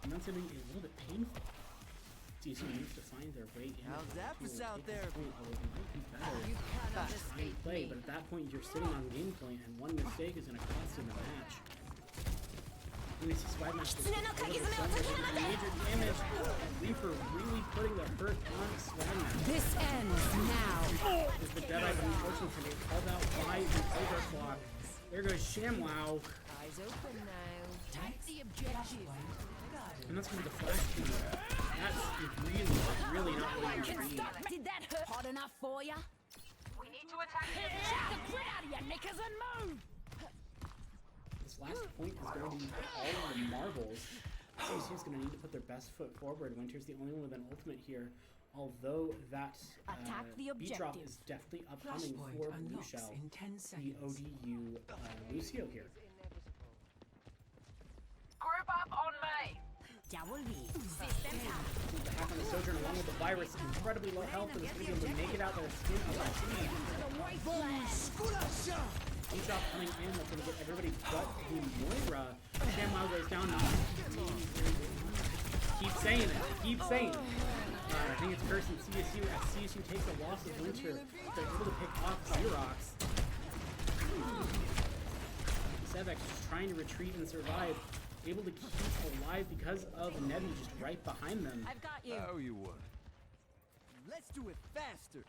And that's going to be a little bit painful. CSU needs to find their way in. How's that for out there? Although it might be better to try and play, but at that point you're sitting on game point, and one mistake is going to cost you the match. And this is Swagmaster major damage. Reaper really putting the hurt on Swagmaster. This ends now. Is the Deadeye, but unfortunately can get called out by the overclock. There goes ShamWow. Eyes open now. Take the objective. And that's going to be the flash team. That's really not what you need. Did that hurt? Hot enough for ya? We need to attack the Check the grit out of your knickers and move! This last point is going to be all of the marbles. CSU is going to need to put their best foot forward. Winter's the only one with an ultimate here. Although that beat drop is definitely upcoming for Blue Shell, the ODU Lucio here. Group up on me. System The hack on the Sojourn along with the virus, incredibly low health, and is going to be able to make it out by the skin of that team. Beat drop coming in, that's going to get everybody but the Moira. ShamWow goes down. Keep saying it. Keep saying it. I think it's first in CSU as CSU takes a loss of Winter. They're able to pick off Xerox. Sevex just trying to retreat and survive. Able to keep alive because of Nevi just right behind them. I've got you. Oh, you would. Let's do it faster.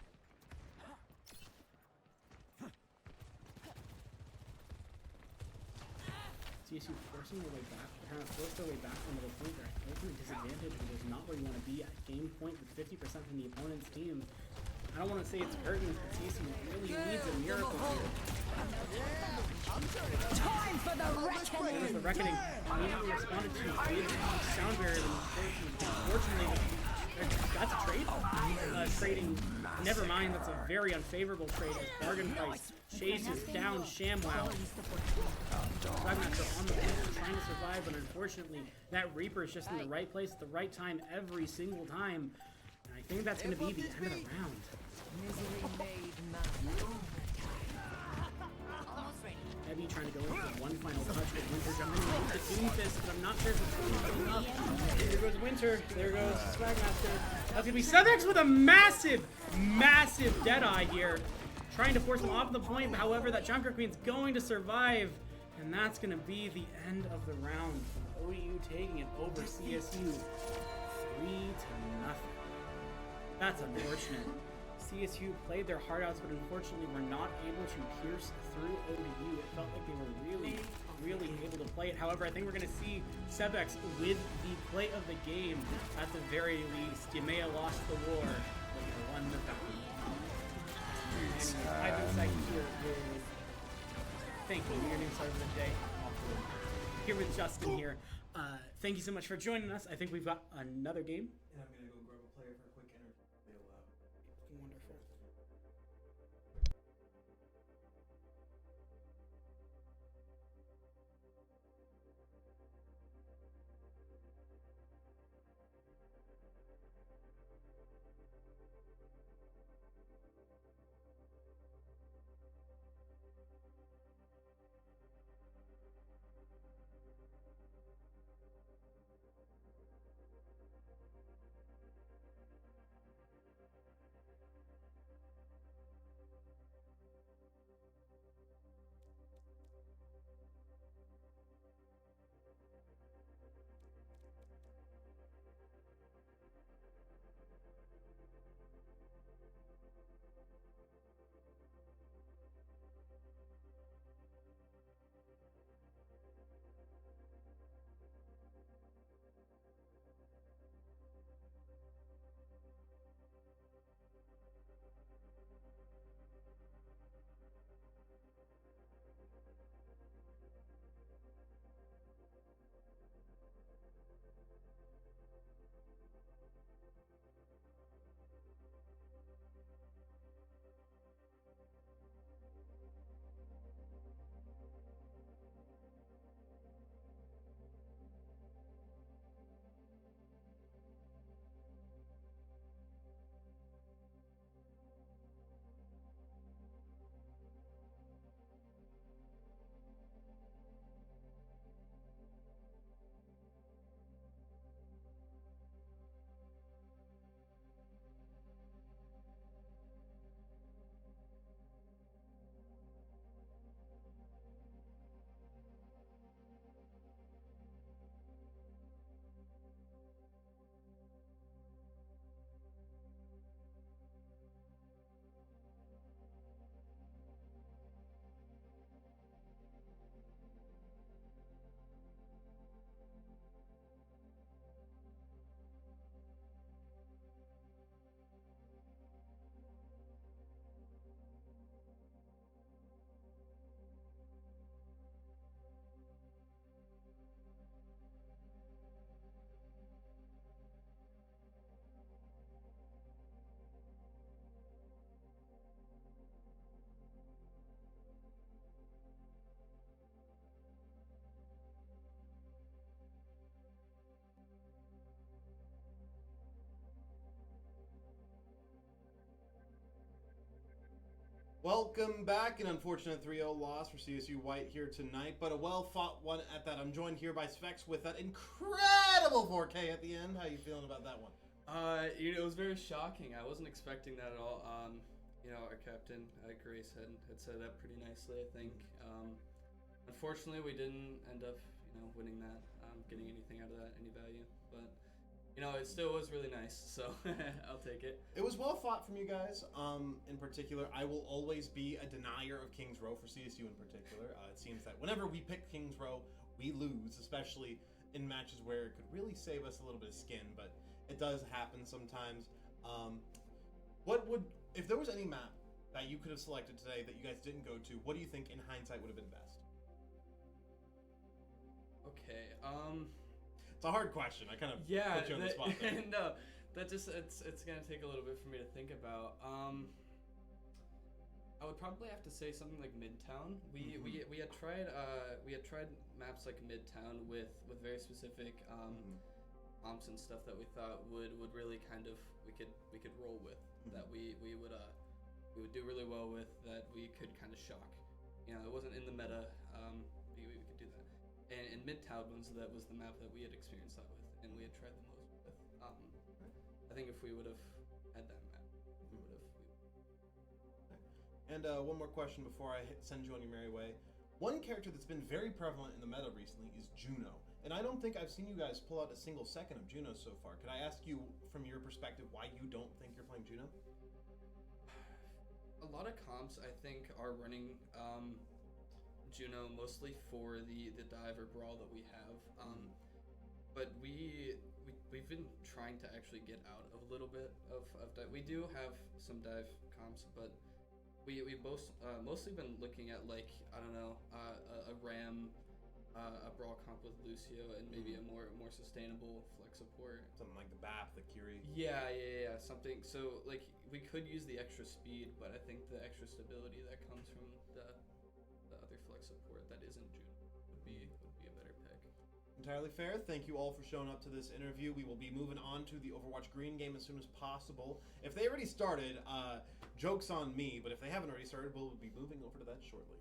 CSU forcing their way back, trying to force their way back from the point. They're at ultimate disadvantage, which is not where you want to be at game point with 50% from the opponent's team. I don't want to say it's curtains, but CSU really needs a miracle here. Time for the reckoning. There's the reckoning. Immediately responded to with the sound barrier. Unfortunately, that's a trade. Trading. Never mind. That's a very unfavorable trade. As bargain price chases down ShamWow. Fragmaster on the point, trying to survive, but unfortunately, that Reaper is just in the right place at the right time every single time. And I think that's going to be the end of the round. Misery made man. Almost ready. Heavy trying to go in for one final touch with Winter jumping in with the Doom Fist, but I'm not sure if it's going to be enough. There goes Winter. There goes Swagmaster. That's going to be Sevex with a massive, massive Deadeye here. Trying to force him off the point, however, that Junker Queen's going to survive. And that's going to be the end of the round. ODU taking it over CSU 3-0. That's unfortunate. CSU played their heart outs, but unfortunately were not able to pierce through ODU. It felt like they were really able to play it. However, I think we're going to see Sevex with the play of the game at the very least. You may have lost the war, but you won the battle. And I've been psyched here with... Thank you. Your name started the day. Here with Justin here. Thank you so much for joining us. I think we've got another game. And I'm gonna go grab a player for a quick interview. Wonderful. Welcome back. An unfortunate 3-0 loss for CSU White here tonight, but a well-fought one at that. I'm joined here by Svex with that incredible 4K at the end. How you feeling about that one? It was very shocking. I wasn't expecting that at all. Our captain, Grace, had set it up pretty nicely, I think. Unfortunately, we didn't end up, winning that, getting anything out of that, any value. But, it still was really nice, so I'll take it. It was well fought from you guys. In particular, I will always be a denier of Kings Row for CSU in particular. It seems that whenever we pick Kings Row, we lose, especially in matches where it could really save us a little bit of skin, but it does happen sometimes. If there was any map that you could have selected today that you guys didn't go to, what do you think in hindsight would have been best? Okay, It's a hard question. I kind of put you on the spot there. No, it's gonna take a little bit for me to think about. I would probably have to say something like Midtown. We had tried maps like Midtown with very specific comps and stuff that we thought would really kind of we could roll with, that we would do really well with, that we could kind of shock. It wasn't in the meta. We could do that. And in Midtown that was the map that we had experienced that with, and we had tried the most with. I think if we would have had that map, we would have. And one more question before I send you on your merry way. One character that's been very prevalent in the meta recently is Juno. And I don't think I've seen you guys pull out a single second of Juno so far. Could I ask you, from your perspective, why you don't think you're playing Juno? A lot of comps, I think, are running Juno mostly for the dive or brawl that we have. But we've been trying to actually get out of a little bit of dive. We do have some dive comps, but we both mostly been looking at, like, I don't know, a Ram, a brawl comp with Lucio, and maybe a more sustainable flex support. Something like the BAP, the Curie. Yeah, something. So, like, we could use the extra speed, but I think the extra stability that comes from the other flex support that isn't June would be a better pick. Entirely fair. Thank you all for showing up to this interview. We will be moving on to the Overwatch Green game as soon as possible. If they already started, joke's on me, but if they haven't already started, we'll be moving over to that shortly.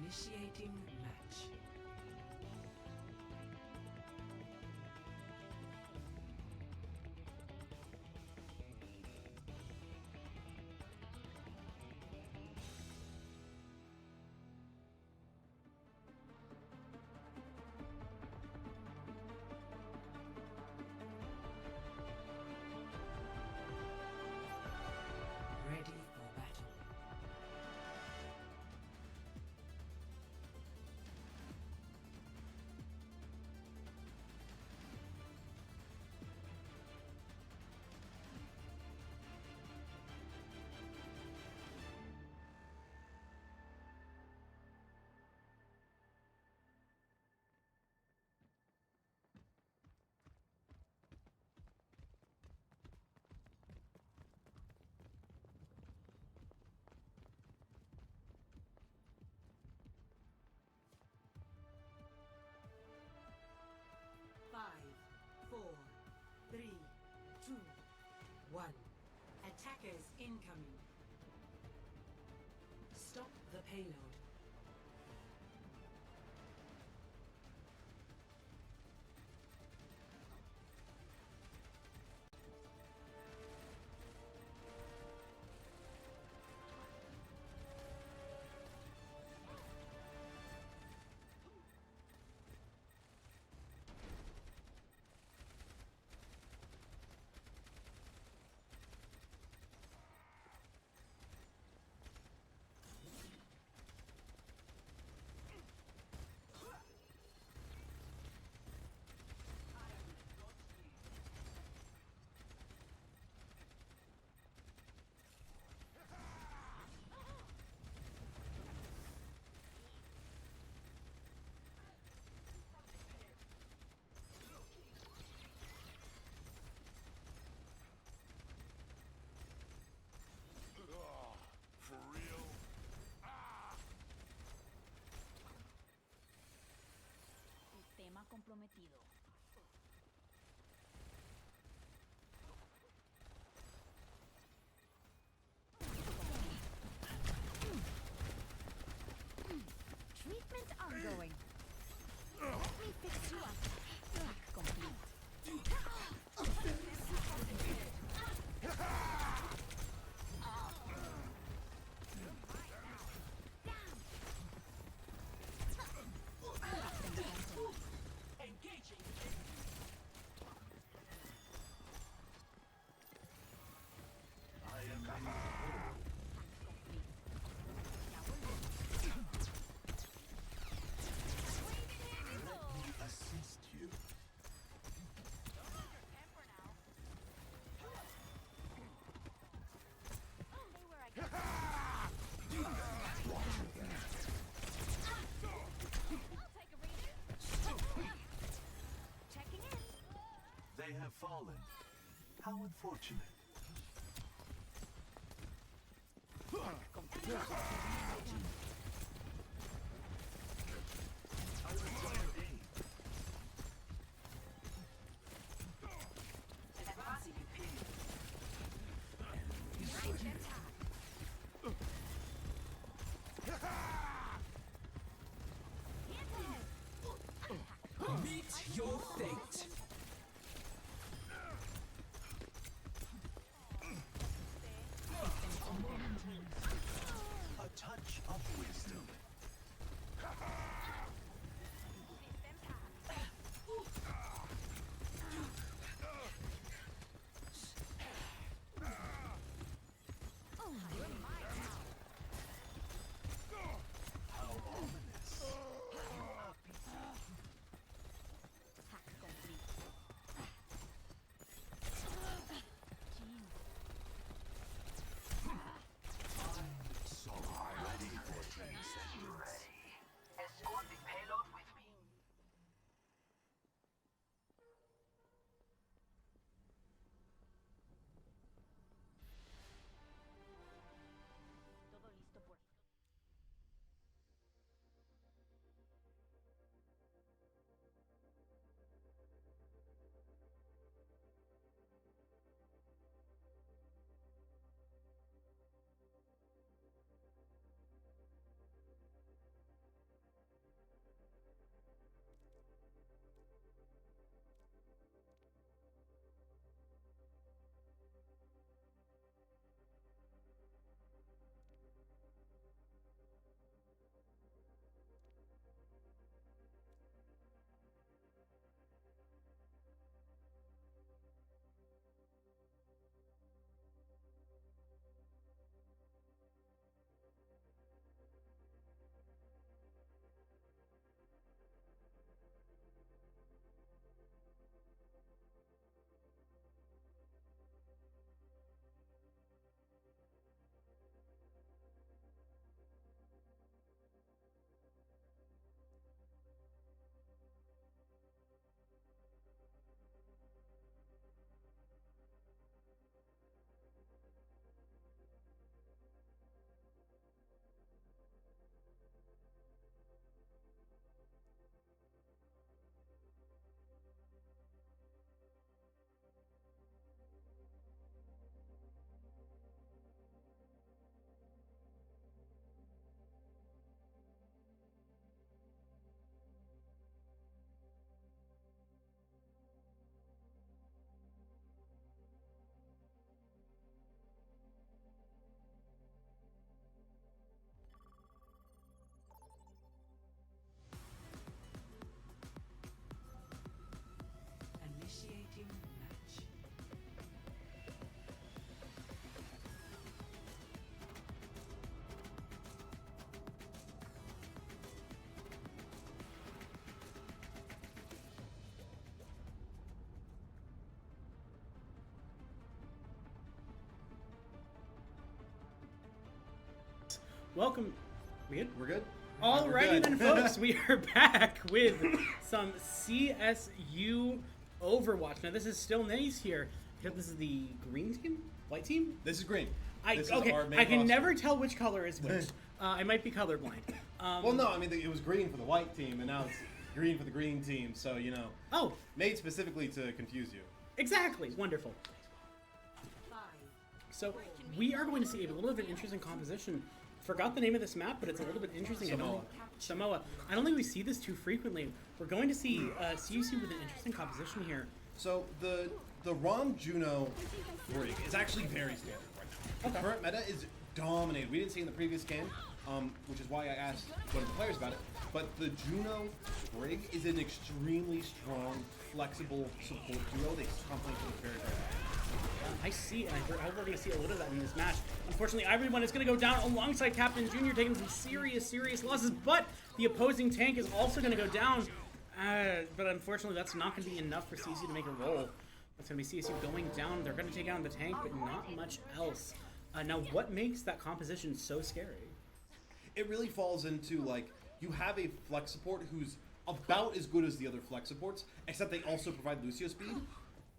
Initiating match. Attackers incoming. Stop the payload. For real? Sistema comprometido. Treatment ongoing. Let me fix you up. Complete. Assist you. Stay where I can. I'll take a reading. Checking in. They have fallen. How unfortunate. I require aid. Advancing in payload. Meet your fate. A touch welcome. We good? We're good? Alrighty We're then, good. folks, we are back with some CSU Overwatch. Now, this is still NACE here. This is the green team? White team? This is green. I This is our main can roster. never tell which color is which. I might be colorblind. Well, no, I mean, it was green for the white team, and now it's green for the green team, so, you know. Oh, Made specifically to confuse you. exactly. Wonderful. So, we are going to see a little bit of an interesting composition. Forgot the name of this map, but it's a little bit interesting. Samoa. I don't think we see this too frequently. We're going to see CSU with an interesting composition here. So, the Rom Juno rig is actually very standard right now. The current meta is dominated. We didn't see it in the previous game, which is why I asked one of the players about it. But the Juno rig is an extremely strong, flexible support duo. They complement each other very, very well. I see, and I hope we're going to see a little of that in this match. Unfortunately, everyone is going to go down alongside Captain Junior, taking some serious losses, but the opposing tank is also going to go down. But unfortunately, that's not going to be enough for CSU to make a roll. That's going to be CSU going down. They're going to take out the tank, but not much else. Now, what makes that composition so scary? It really falls into, like, you have a flex support who's about as good as the other flex supports, except they also provide Lucio speed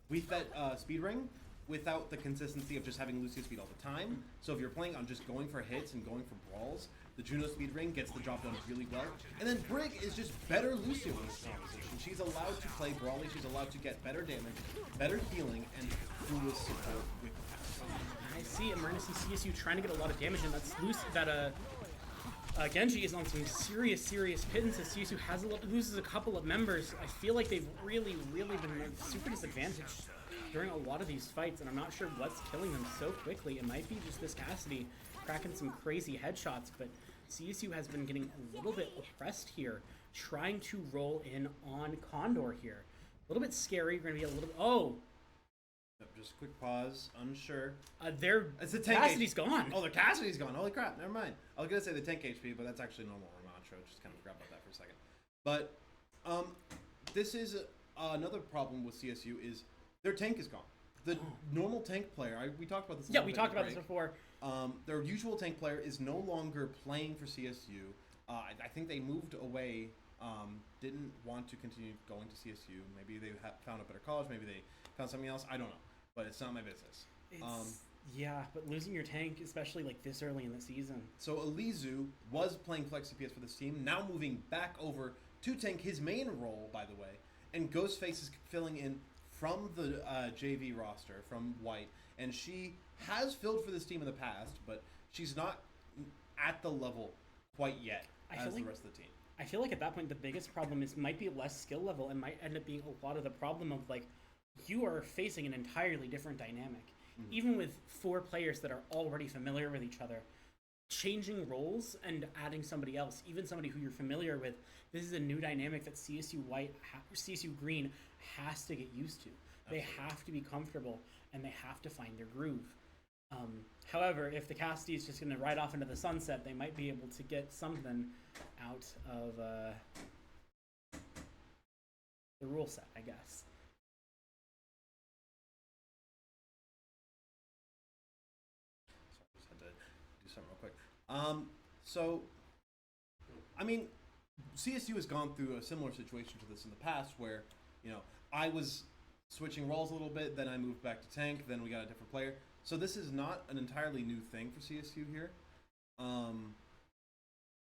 with that speed ring, without the consistency of just having Lucio speed all the time. So if you're playing on just going for hits and going for brawls, the Juno speed ring gets the job done really well. And then Brig is just better Lucio in this composition. She's allowed to play brawly, she's allowed to get better damage, better healing, and duelist support with the pass. I see, and we're going to see CSU trying to get a lot of damage, and that's loose. That Genji is on some serious pittances. CSU loses a couple of members. I feel like they've really been super disadvantaged during a lot of these fights, and I'm not sure what's killing them so quickly. It might be just this Cassidy cracking some crazy headshots, but CSU has been getting a little bit oppressed here, trying to roll in on Condor here. A little bit scary. We're going to be a little... Oh! Just a quick pause. Unsure. It's the tank Cassidy's gone. Oh, the Cassidy's gone. Holy crap. Never mind. I was going to say the tank HP, but that's actually normal Ramancho. Just kind of forgot about that for a second. But this is another problem with CSU is their tank is gone. The normal tank player, we talked about this a little bit. Yeah, we talked about this before. Their usual tank player is no longer playing for CSU. I think they moved away, didn't want to continue going to CSU. Maybe they found a better college, maybe they found something else. I don't know, but it's not my business. Yeah, but losing your tank, especially like this early in the season. So Alizu was playing flex CPS for this team, now moving back over to tank his main role, by the way, and Ghostface is filling in from the JV roster, from White, and she has filled for this team in the past, but she's not at the level quite yet as the rest of the team. I feel like at that point the biggest problem might be less skill level and might end up being a lot of the problem of like you are facing an entirely different dynamic. Mm-hmm. Even with 4 players that are already familiar with each other, changing roles and adding somebody else, even somebody who you're familiar with, this is a new dynamic that CSU CSU Green has to get used to. They have to be comfortable and they have to find their groove. However, if the Cassidy is just going to ride off into the sunset, they might be able to get something out of the rule set, I guess. So I just had to do something real quick. So, I mean, CSU has gone through a similar situation to this in the past where, you know, I was switching roles a little bit, then I moved back to tank, then we got a different player. So this is not an entirely new thing for CSU here.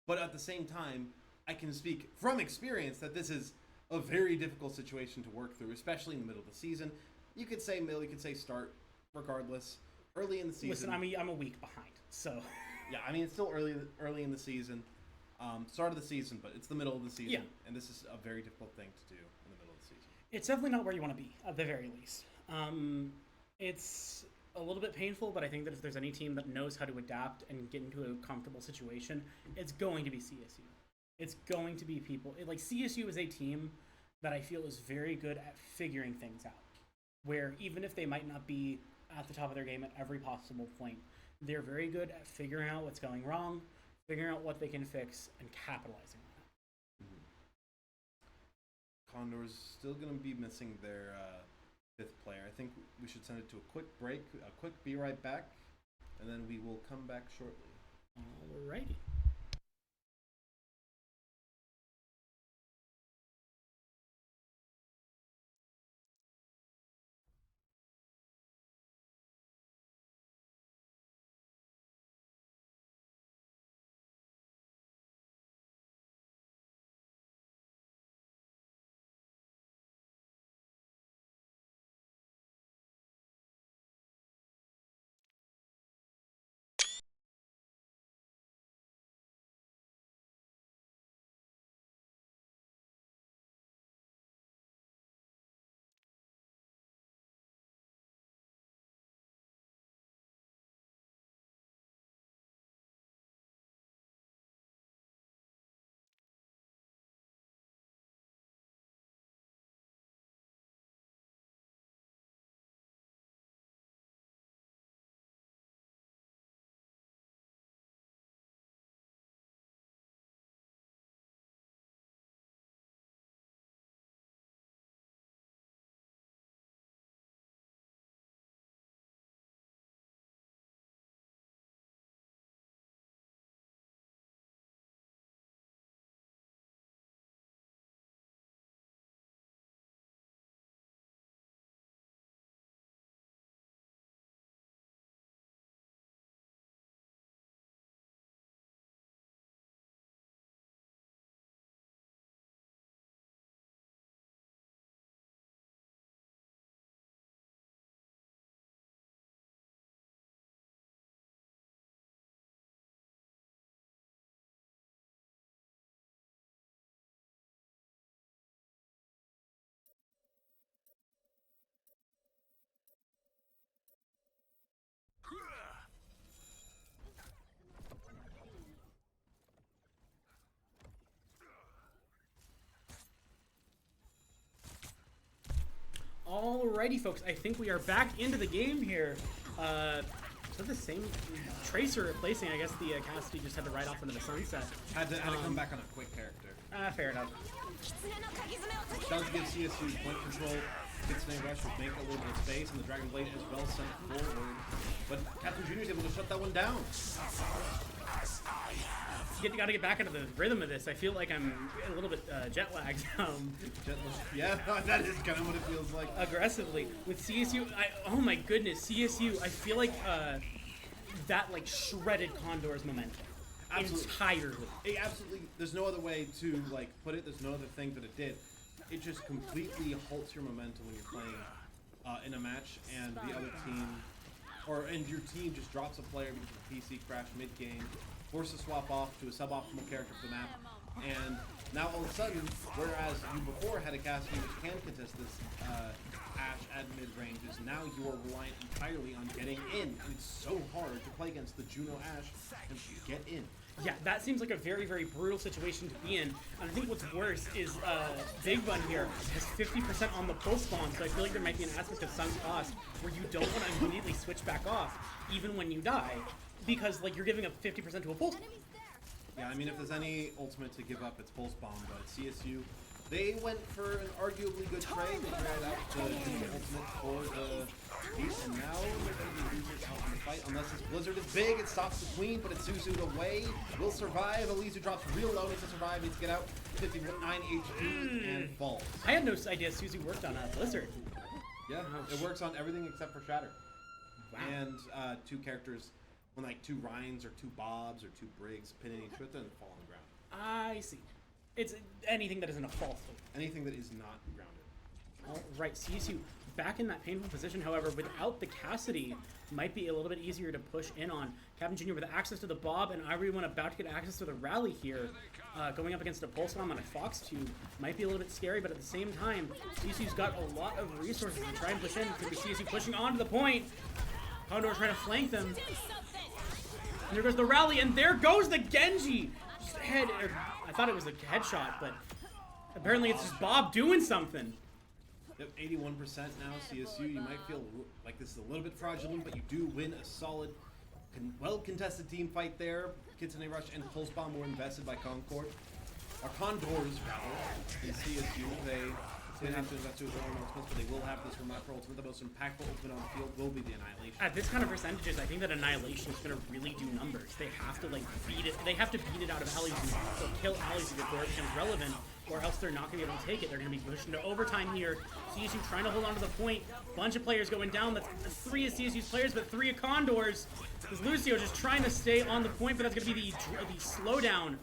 But at the same time, I can speak from experience that this is a very difficult situation to work through, especially in the middle of the season. You could say middle, you could say start, regardless. Early in the season. Listen, I'm a week behind, so. Yeah, I mean, it's still early in the season. Start of the season, but it's the middle of the season. Yeah. And this is a very difficult thing to do in the middle of the season. It's definitely not where you want to be, at the very least. It's a little bit painful, but I think that if there's any team that knows how to adapt and get into a comfortable situation, it's going to be CSU. It's going to be people. Like, CSU is a team that I feel is very good at figuring things out. Where even if they might not be at the top of their game at every possible point, they're very good at figuring out what's going wrong, figuring out what they can fix, and capitalizing on it. Condor's still going to be missing their 5th player. I think we should send it to a quick break, a quick be right back, and then we will come back shortly. Alrighty. Alrighty, folks. I think we are back into the game here. Is that the same Tracer replacing? I guess the Cassidy just had to ride off into the sunset. Had to come back on a quick character. Fair enough. Does give CSU point control. Kitsune Rush would make a little bit of space, and the Dragon Blade is well sent forward. But Captain Junior is able to shut that one down. You gotta get back into the rhythm of this. I feel like I'm a little bit jet lagged. Yeah, that is kind of what it feels like. Aggressively with CSU. Oh my goodness, CSU. I feel like that like shredded Condor's momentum. Absolutely. Entirely. Absolutely. There's no other way to like put it. There's no other thing that it did. It just completely halts your momentum when you're playing in a match, and the other team, and your team just drops a player because of a PC crash mid-game, forces swap off to a suboptimal character for the map, and now all of a sudden, whereas you before had a Cassidy which can contest this Ashe at mid-ranges, now you are reliant entirely on getting in, and it's so hard to play against the Juno Ashe and get in. Yeah, that seems like a very, very brutal situation to be in. And I think what's worse is Big Bun here has 50% on the pulse bomb, so I feel like there might be an aspect of sunk cost where you don't want to immediately switch back off, even when you die, because like you're giving up 50% to a pulse bomb. Yeah, I mean, if there's any ultimate to give up, it's pulse bomb, but CSU, they went for an arguably good trade. They traded out the ultimate for the piece, and now they're going to be using it out in the fight. Unless this Blizzard is big, it stops the Queen, but it's Suzu away. Will survive. Elise drops real low, needs to survive, needs to get out. 59 HP and falls. I had no idea Suzu worked on a Blizzard. Yeah, it works on everything except for Shatter. Wow. And two characters, when like two Ryans or two Bobs or two Briggs pin each other and fall on the ground. I see. It's anything that isn't a false hope. Anything that is not grounded. All right, CSU back in that painful position, however, without the Cassidy, might be a little bit easier to push in on. Captain Junior with access to the Bob, and Everyone about to get access to the Rally here. Going up against a Pulse Bomb on a Fox 2 might be a little bit scary, but at the same time, CSU's got a lot of resources to try and push in. It's going to be CSU pushing onto the point. Condor trying to flank them. And there goes the Rally, and there goes the Genji! Just I thought it was a headshot, but apparently it's just Bob doing something. Yep, 81% now, CSU. You might feel like this is a little bit fraudulent, but you do win a solid, well-contested team fight there. Kitsune Rush and Pulse Bomb were invested by Condors, rather, in CSU. They They have to invest to their own ultimates, but they will have this remote for ultimate. The most impactful ultimate on the field will be the Annihilation. At this kind of percentages, I think that Annihilation is going to really do numbers. They have to like beat it. They have to beat it out of Alizu or kill Alizu before it becomes relevant, or else they're not going to be able to take it. They're going to be pushed into overtime here. CSU trying to hold on to the point. Bunch of players going down. That's 3 of CSU's players, but 3 of Condors. Because Lucio just trying to stay on the point, but that's going to be the slowdown,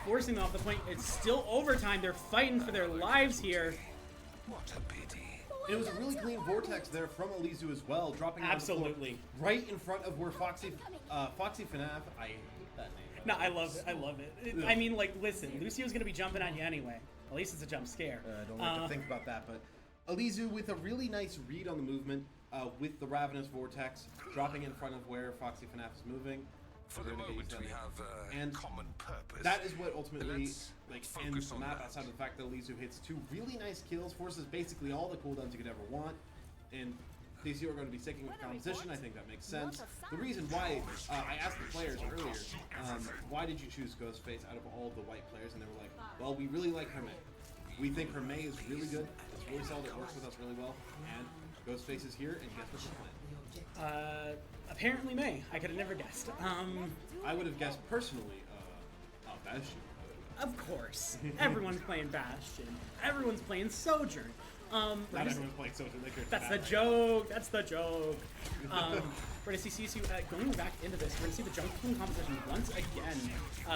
forcing them off the point. It's still overtime. They're fighting for their lives here. What a pity. It was a really clean vortex there from Alizu as well, dropping on the floor Absolutely. right in front of where Foxy FNAF. I hate that name. No, I love it. I love it. I mean, like, listen, Lucio's going to be jumping at you anyway. At least it's a jump scare. I don't like to think about that, but Alizu with a really nice read on the movement with the Ravenous Vortex, dropping in front of where Foxy FNAF is moving. For the moment, we have a and common purpose. That is what ultimately Let's ends focus the on map, that. outside of the fact that Alizu hits 2 really nice kills, forces basically all the cooldowns you could ever want, and CSU are going to be sticking with composition. I think that makes sense. The reason why, I asked the players earlier, why did you choose Ghostface out of all the white players, and they were like, well, we really like Hermé. We think Hermé is really good, it's really solid, it works with us really well, and Ghostface is here, and guess what's the plan? Apparently May. I could have never guessed. I would have guessed personally, Bastion. Of course. Everyone's playing Bastion. Everyone's playing Sojourn. Not everyone's playing Sojourn. That's the joke. That's the joke. We're going to see CSU going back into this. We're going to see the jump queen composition once again.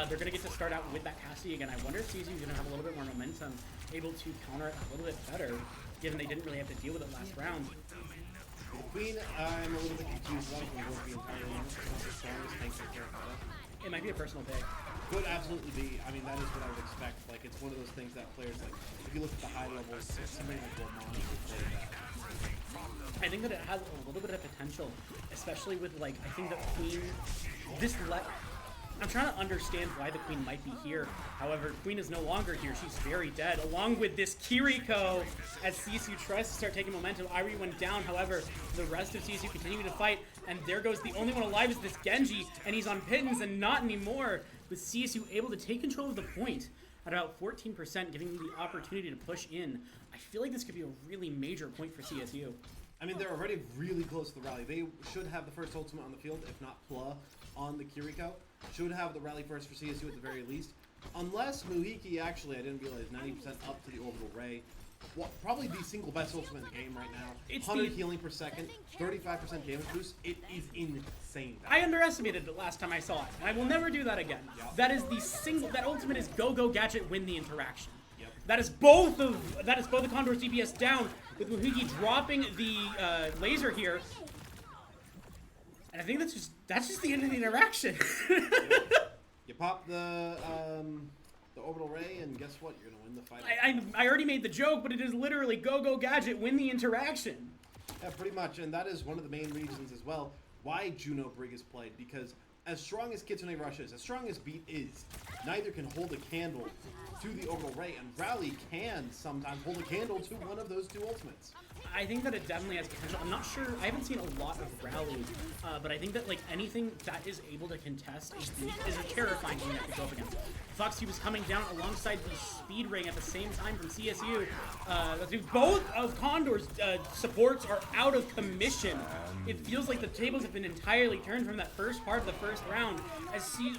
They're going to get to start out with that Cassie again. I wonder if CSU is going to have a little bit more momentum, able to counter it a little bit better, given they didn't really have to deal with it last round. Queen, I'm a little bit confused. A lot of them won't be entirely honest. It's not the strongest tank for Canada. It might be a personal pick. Could absolutely be. I mean, that is what I would expect. Like, it's one of those things that players, like, if you look at the high levels, somebody like Roman would play that. I think that it has a little bit of potential, especially with, like, I think that Queen, I'm trying to understand why the Queen might be here. However, Queen is no longer here. She's very dead. Along with this Kiriko, as CSU tries to start taking momentum. Irie went down. However, the rest of CSU continue to fight. And there goes the only one alive is this Genji. And he's on pittance and not anymore. With CSU able to take control of the point at about 14%, giving them the opportunity to push in. I feel like this could be a really major point for CSU. I mean, they're already really close to the rally. They should have the first ultimate on the field, if not Pla on the Kiriko. Should have the rally first for CSU at the very least. Unless Muhiki, actually, I didn't realize, 90% up to the Orbital Ray. Well, probably the single best ultimate in the game right now. It's 100 healing per second, 35% damage boost. It is insane. I underestimated it last time I saw it, and I will never do that again. Yep. That is the single. That ultimate is go gadget, win the interaction. Yep. That is both of the Condor's DPS down, with Muhiki dropping the laser here. And I think that's just the end of the interaction. You pop the Orbital Ray, and guess what? You're gonna win the fight. I already made the joke, but it is literally go gadget, win the interaction. Yeah, pretty much, and that is one of the main reasons as well why Juno Brig is played, because as strong as Kitsune Rush is, as strong as Beat is, neither can hold a candle to the Orbital Ray, and Rally can sometimes hold a candle to one of those 2 ultimates. I think that it definitely has potential. I'm not sure. I haven't seen a lot of Rally, but I think that like anything that is able to contest a beat is a terrifying thing to go up against. Foxy was coming down alongside the Speed Ring at the same time from CSU. Both of Condor's supports are out of commission. It feels like the tables have been entirely turned from that first part of the first round.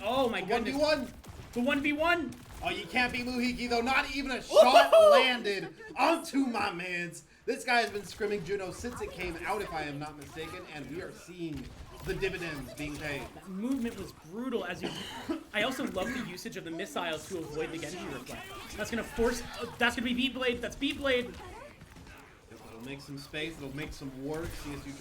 Oh my goodness. 1v1. The 1v1. Oh, you can't beat Muhiki though. Not even a shot landed onto my mans. This guy has been scrimming Juno since it came out, if I am not mistaken, and we are seeing the dividends being paid. That movement was brutal. I also love the usage of the missiles to avoid the Genji reflect. That's gonna force. That's gonna be Beat Blade. That's Beat Blade. It'll make some space. It'll make some work. CSU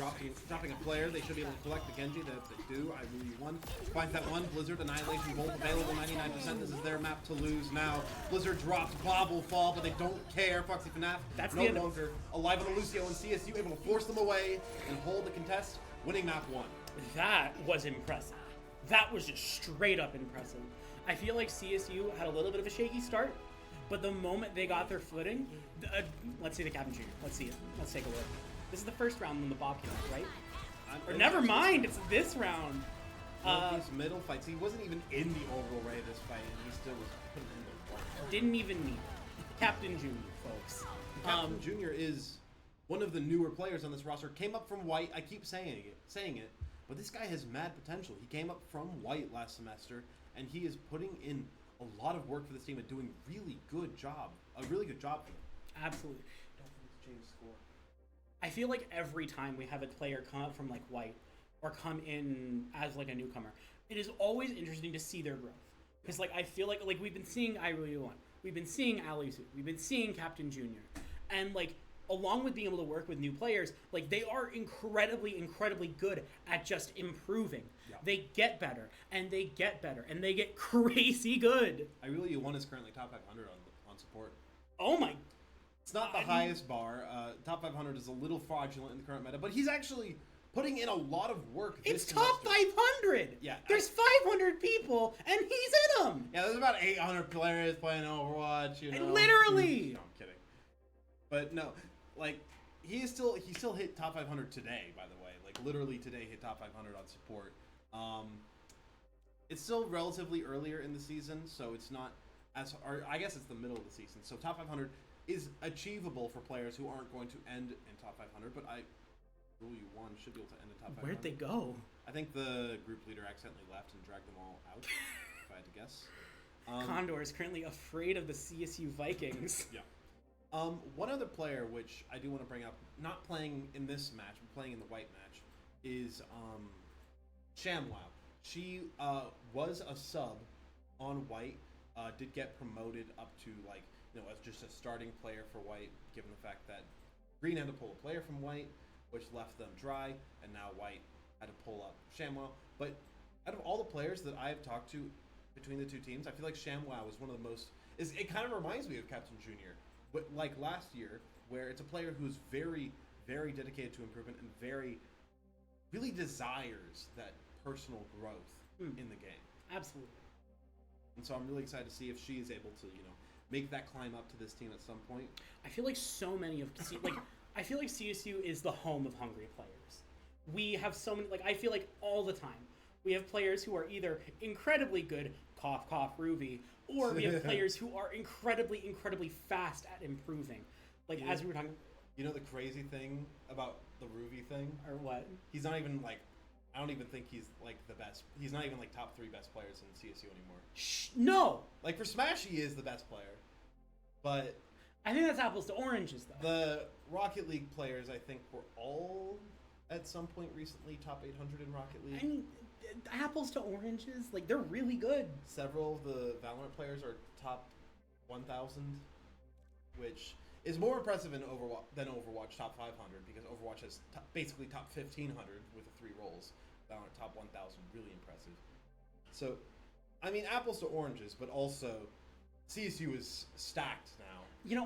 dropping a player. They should be able to collect the Genji. They do. I really won. Finds that one. Blizzard Annihilation Bolt available. 99%. This is their map to lose now. Blizzard drops. Bob will fall, but they don't care. Foxy FNAF no longer alive on the Lucio, and CSU able to force them away and hold the contest, winning map 1. That was impressive. That was just straight up impressive. I feel like CSU had a little bit of a shaky start, but the moment they got their footing, let's see the Captain Junior. Let's see it. Let's take a look. This is the first round when the Bob came out, right? Or never mind, it's this round. These middle fights, he wasn't even in the Orbital Ray this fight, and he still was putting in the work. Didn't even need it. Captain Junior, folks. Captain Junior is one of the newer players on this roster. Came up from White. I keep saying it, but this guy has mad potential. He came up from White last semester, and he is putting in a lot of work for this team and doing a really good job for them. Absolutely. Don't forget to change the score. I feel like every time we have a player come up from like White or come in as like a newcomer, it is always interesting to see their growth. Because like I feel like we've been seeing Iruyu, we've been seeing Alisu, we've been seeing Captain Junior, and like along with being able to work with new players, like they are incredibly good at just improving. Yeah. They get better and they get better and they get crazy good. Iruyu 1 is currently top 500 on support. Oh my. It's not the highest bar. Top 500 is a little fraudulent in the current meta, but he's actually putting in a lot of work. It's top 500. Yeah, there's 500 people, and he's in them. Yeah, there's about 800 players playing Overwatch. You know, literally. No, I'm kidding. But no, like he still hit top 500 today. By the way, like literally today hit top 500 on support. It's still relatively earlier in the season, so it's not as. Or I guess it's the middle of the season, so top 500 is achievable for players who aren't going to end in top 500, but Iruyu 1 should be able to end in top 500. Where'd they go? I think the group leader accidentally left and dragged them all out, if I had to guess. Condor is currently afraid of the CSU Vikings. Yeah. One other player, which I do want to bring up, not playing in this match, but playing in the White match, is ShamWow. She was a sub on White, did get promoted up to like, as just a starting player for White, given the fact that Green had to pull a player from White, which left them dry, and now White had to pull up ShamWow. But out of all the players that I have talked to between the two teams, I feel like ShamWow is one of the most. It kind of reminds me of Captain Junior, but like last year, where it's a player who's very, very dedicated to improvement and really desires that personal growth in the game. Absolutely. And so I'm really excited to see if she is able to, make that climb up to this team at some point. I feel like so many of I feel like CSU is the home of hungry players. We have so many, I feel like all the time we have players who are either incredibly good, cough cough Ruby, or we have players who are incredibly fast at improving. As we were talking. You know the crazy thing about the Ruby thing? Or what? He's not even I don't even think he's the best. He's not even top 3 best players in CSU anymore. No. For Smash, he is the best player, but I think that's apples to oranges, though. The Rocket League players, I think, were all at some point recently top 800 in Rocket League. I mean, apples to oranges, they're really good. Several of the Valorant players are top 1,000, which is more impressive than Overwatch top 500, because Overwatch has basically top 1,500 with the 3 roles. Valorant top 1,000, really impressive. So, I mean, apples to oranges, but also CSU is stacked now.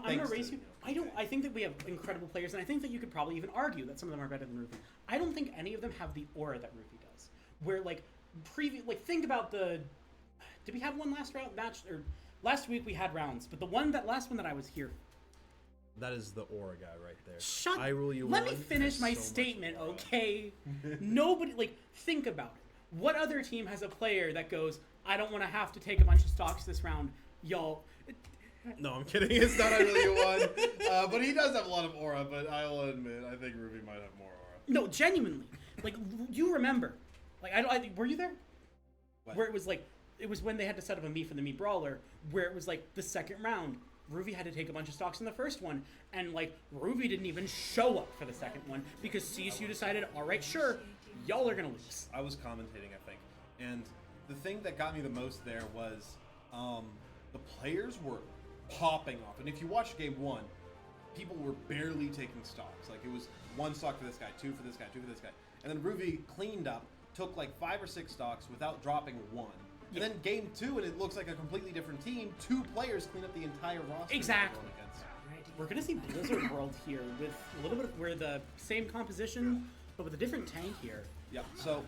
I'm gonna raise you. I think that we have incredible players, and I think that you could probably even argue that some of them are better than Ruby. I don't think any of them have the aura that Ruby does. Where think about did we have one last round match, or last week we had rounds, but the last one that I was here. That is the aura guy right there. Let me finish my statement, okay? Nobody, think about it. What other team has a player that goes, I don't want to have to take a bunch of stocks this round, y'all? No, I'm kidding. It's not really one. But he does have a lot of aura, but I'll admit, I think Ruby might have more aura. No, genuinely. You remember. Were you there? What? Where it was when they had to set up a Mii for the Mii Brawler, where it was the second round. Ruby had to take a bunch of stocks in the first one, and Ruby didn't even show up for the second one because CSU decided, all right, sure, y'all are gonna lose. I was commentating, I think, and the thing that got me the most there was the players were popping off, and if you watch game 1, people were barely taking stocks. It was 1 stock for this guy, 2 for this guy, 2 for this guy, and then Ruby cleaned up, took 5 or 6 stocks without dropping 1. And then game 2, and it looks like a completely different team. 2 players clean up the entire roster. Exactly. We're gonna see Blizzard World here with a little bit of we're the same composition, but with a different tank here. Yeah. So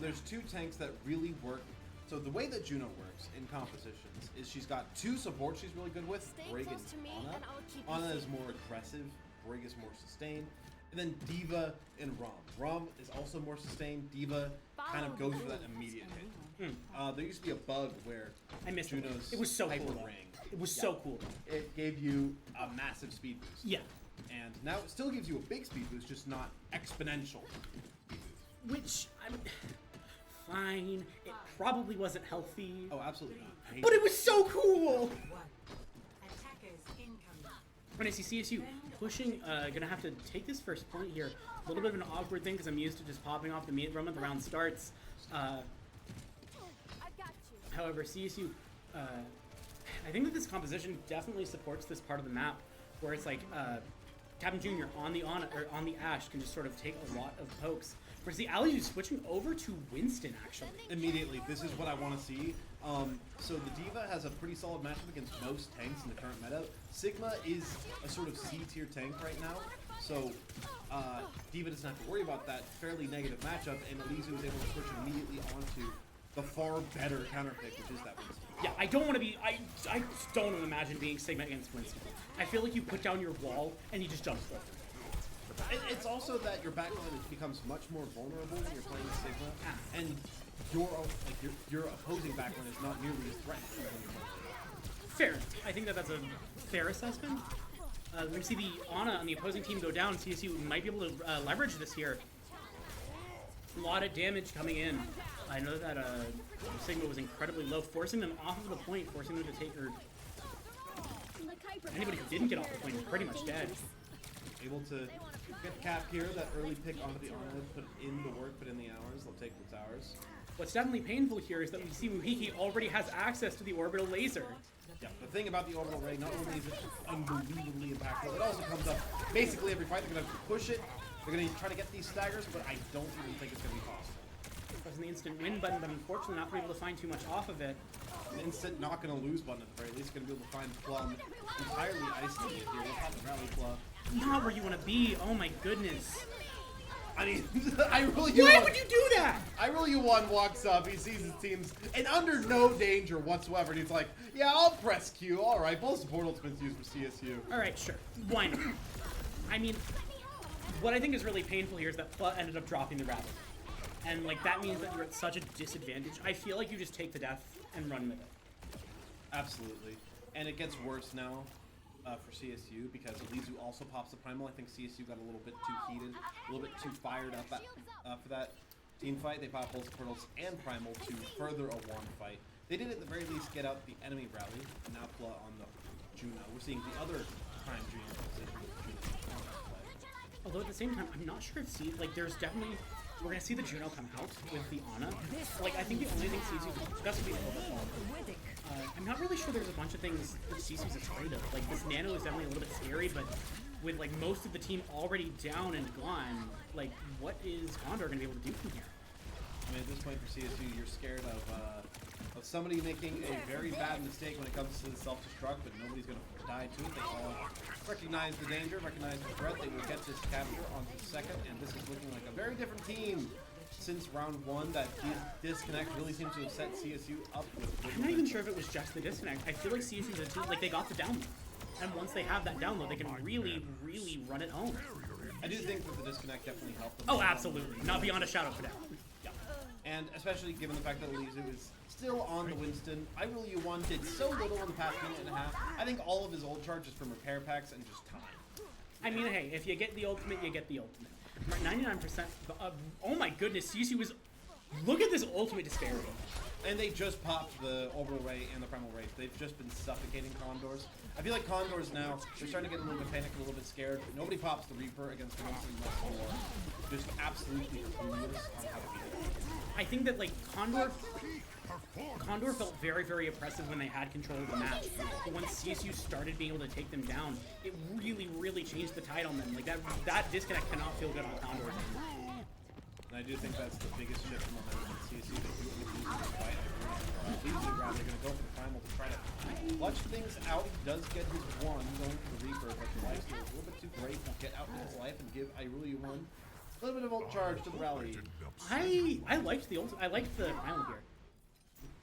there's 2 tanks that really work. So the way that Juno works in compositions is she's got 2 supports she's really good with, Brig and Ana. Ana is more aggressive, Brig is more sustained, And then Diva and Rom. Rom is also more sustained. Diva kind of goes for that immediate hit. There used to be a bug where I missed Juno's it. It was so hyper cool. ring. It was so cool. It gave you a massive speed boost. Yeah. And now it still gives you a big speed boost, just not exponential. Which, I'm fine. It probably wasn't healthy. Oh, absolutely not. But it was so cool! 1. Attackers incoming. When I see CSU pushing, gonna have to take this first point here. A little bit of an awkward thing because I'm used to just popping off the meat moment the round starts. I got you. However, CSU, I think that this composition definitely supports this part of the map where it's like Captain Jr. on the Ashe can just sort of take a lot of pokes. Whereas the Ally is switching over to Winston actually. Immediately, this is what I want to see. So the Diva has a pretty solid matchup against most tanks in the current meta. Sigma is a sort of C-tier tank right now, so Diva doesn't have to worry about that fairly negative matchup, and Elizu is able to switch immediately onto the far better counter pick, which is that Winston. Yeah, I don't want to be. I don't want to imagine being Sigma against Winston. I feel like you put down your wall and you just jump forward. It's also that your backline becomes much more vulnerable when you're playing Sigma, and your opposing backline is not nearly as threatened. Fair. I think that that's a fair assessment. We're going to see the Ana on the opposing team go down. CSU might be able to leverage this here. A lot of damage coming in. I know that Sigma was incredibly low, forcing them off of the point, forcing them to take her. Anybody who didn't get off the point is pretty much dead. Able to get Cap here, that early pick onto the Ana, put in the work, put in the hours, they'll take the towers. What's definitely painful here is that we see Muhiki already has access to the orbital laser. Yeah, the thing about the orbital ray, not only is it unbelievably impactful, it also comes up basically every fight. They're going to push it, they're going to try to get these staggers, but I don't even think it's going to be possible. Pressing the instant win button, but unfortunately not able to find too much off of it. An instant not going to lose button at the very least, going to be able to find Plum entirely isolated here. We'll pop the rally Plum. Not where you want to be, oh my goodness. I mean, I really Why would you do that? I really one walks up, he sees his team's and under no danger whatsoever, and he's like, yeah, I'll press Q, alright, both support ultimates used for CSU. Alright, sure. Why not? I mean, what I think is really painful here is that Pla ended up dropping the rabbit. And like that means that you're at such a disadvantage. I feel like you just take the death and run with it. Absolutely. And it gets worse now. For CSU, because Elizu also pops the Primal. I think CSU got a little bit too heated, a little bit too fired up for that team fight. They popped both Portals and Primal to further a one fight. They did at the very least get out the enemy rally. Now Pla on the Juno. We're seeing the other Prime Juno position with Juno. Although at the same time, I'm not sure if there's definitely we're gonna see the Juno come out with the Ana. Like I think the only thing CSU that's gonna be a little bit I'm not really sure there's a bunch of things that CSU's afraid of. Like, this Nano is definitely a little bit scary, but with, like, most of the team already down and gone, like, what is Condor going to be able to do from here? I mean, at this point for CSU, you're scared of somebody making a very bad mistake when it comes to the self-destruct, but nobody's going to die to it. They all recognize the danger, recognize the threat. They will get this capture onto the second, and this is looking like a very different team. Since round one, that disconnect really seems to have set CSU up with. I'm not even sure if it was just the disconnect. I feel like CSU's a team, like they got the download. And once they have that download, they can really, really run it home. I do think that the disconnect definitely helped them. Oh, absolutely. Not beyond a shadow of a doubt. Yeah. And especially given the fact that Elizu is still on the Winston. I Will You One did so little in the past minute and a half. I think all of his ult charge is from repair packs and just time. I mean, hey, if you get the ultimate, you get the ultimate. 99%. Oh my goodness, CSU was. Look at this ultimate disparity. And they just popped the Orbital Ray and the Primal Ray. They've just been suffocating Condors. I feel like Condors now, they're starting to get a little bit panicked, a little bit scared. Nobody pops the Reaper against the Winston much more. Just absolutely clueless on how to beat it. I think that, like, Condor felt very, very oppressive when they had control of the match. But once CSU started being able to take them down, it really, really changed the tide on them. Like, that disconnect cannot feel good on Condor. And I do think that's the biggest shift in momentum in CSU. They do lose this fight. Leaves round, they're going to go for the Primal to try to clutch things out. He does get his one going for the Reaper, but the lifesteal is a little bit too great to get out in his life and give I Really You One a little bit of ult charge to the rally. I liked the Primal here.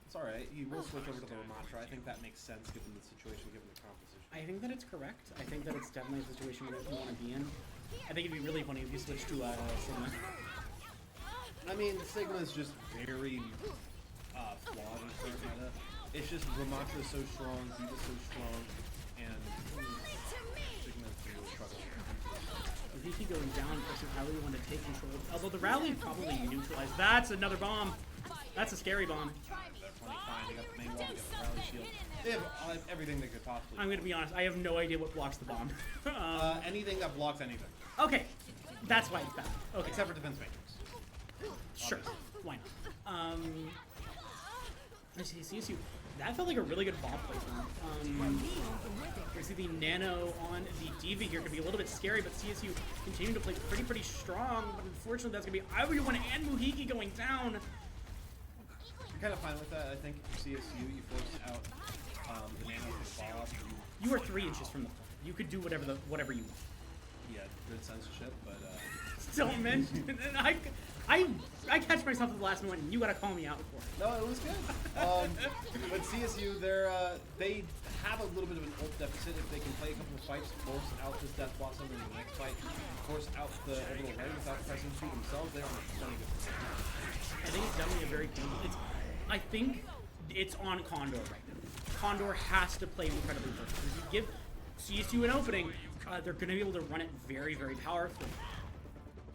It's alright. He will switch over to the Ramatra. I think that makes sense given the situation, given the composition. I think that it's correct. I think that it's definitely a situation where you want to be in. I think it'd be really funny if you switched to Sigma. I mean, Sigma is just very flawed in current meta. It's just Ramattra is so strong, Diva's so strong, and Sigma's really struggling. If he going down versus how you want to take control. Although the rally probably neutralized. That's another bomb. That's a scary bomb. That's funny. Fine, they got the main wall, they got the rally shield. They have everything they could possibly. I'm gonna be honest. I have no idea what blocks the bomb. Anything that blocks anything. Okay, that's why it's bad. Okay, except for defense matrix. Sure, why not? Let's see, CSU. That felt like a really good bomb placement. We see the nano on the Diva here could be a little bit scary, but CSU continuing to play pretty strong. But unfortunately, that's gonna be Overwatch and Muhiki going down. I'm kind of fine with that. I think for CSU, you force out the nano for the boss. You are 3 inches from the point. You could do whatever you want. Yeah, good censorship, but don't mention. I catch myself at the last moment, and you gotta call me out for it. No, it was good. But CSU, they have a little bit of an ult deficit. If they can play a couple of fights, force out this Death Blossom in the next fight, force out the Orbital Ray without pressing through themselves, they're on a plenty good position. I think it's definitely a very good. I think it's on Condor right now. Condor has to play incredibly perfect. If you give CSU an opening, they're going to be able to run it very powerfully.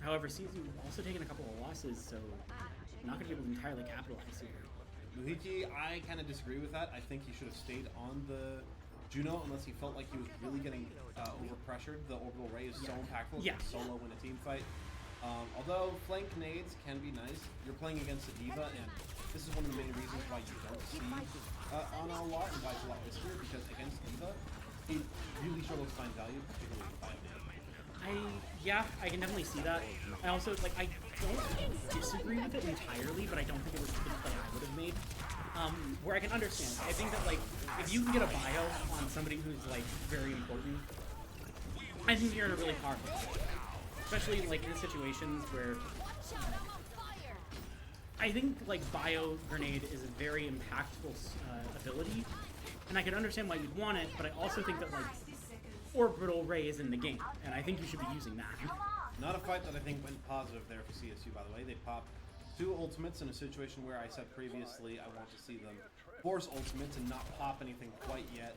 However, CSU also taking a couple of losses, so not going to be able to entirely capitalize here. Muhiki, I kind of disagree with that. I think he should have stayed on the Juno unless he felt like he was really getting overpressured. The Orbital Ray is so impactful. Yeah. Solo in a team fight. Although flank nades can be nice, you're playing against a Diva, and this is one of the main reasons why you don't see Ana a lot and Vice a lot this year, because against Diva, he really struggles to find value, particularly with 5 man. I can definitely see that. I also, I don't disagree with it entirely, but I don't think it was the play I would have made. Where I can understand. I think that, if you can get a bio on somebody who's, very important, I think you're in a really powerful position. Especially, in situations where I think, Bio Grenade is a very impactful ability, and I can understand why you'd want it, but I also think that, Orbital Ray is in the game, and I think you should be using that. Not a fight that I think went positive there for CSU, by the way. They popped 2 ultimates in a situation where I said previously I want to see them force ultimates and not pop anything quite yet,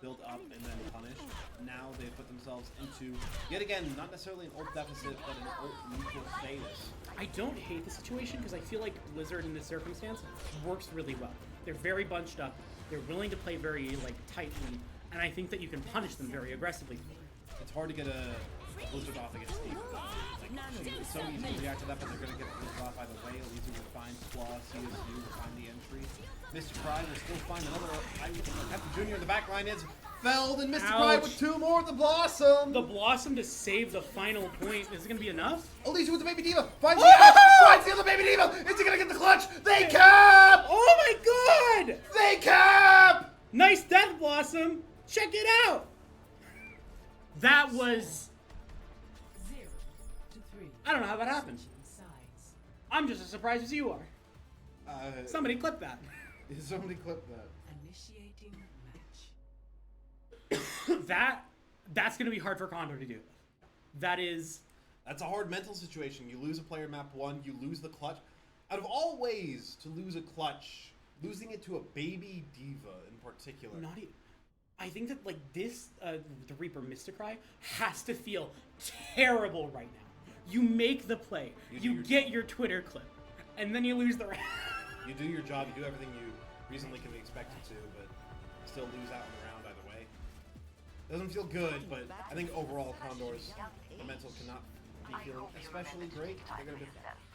build up, and then punish. Now they've put themselves into, yet again, not necessarily an ult deficit, but an ult neutral status. I don't hate the situation because I feel like Blizzard in this circumstance works really well. They're very bunched up, they're willing to play very, tightly, and I think that you can punish them very aggressively. It's hard to get a Blizzard off against Steve. It's so easy to react to that, but they're going to get Blizzard off either way. Elisa will find Claw, CSU will find the entry. Mr. Pride will still find another. Captain Junior in the back line is felled, and Mr. Pride with 2 more of the Blossom. The Blossom to save the final point. Is it going to be enough? Elisa with the Baby Diva finds the other Baby Diva. Is he going to get the clutch? They cap! Oh my god! They cap! Nice Death Blossom. Check it out. That was. 0 to 3. I don't know how that happened. I'm just as surprised as you are. Somebody clip that. Somebody clip that. Initiating match. That's going to be hard for Condor to do. That's a hard mental situation. You lose a player map 1, you lose the clutch. Out of all ways to lose a clutch, losing it to a Baby Diva in particular. I think that this, the Reaper Mysticry has to feel terrible right now. You make the play, you get your Twitter clip, and then you lose the round. You do your job, you do everything you reasonably can be expected to, but still lose out in the round either way. Doesn't feel good, but I think overall Condor's mental cannot be feeling especially great.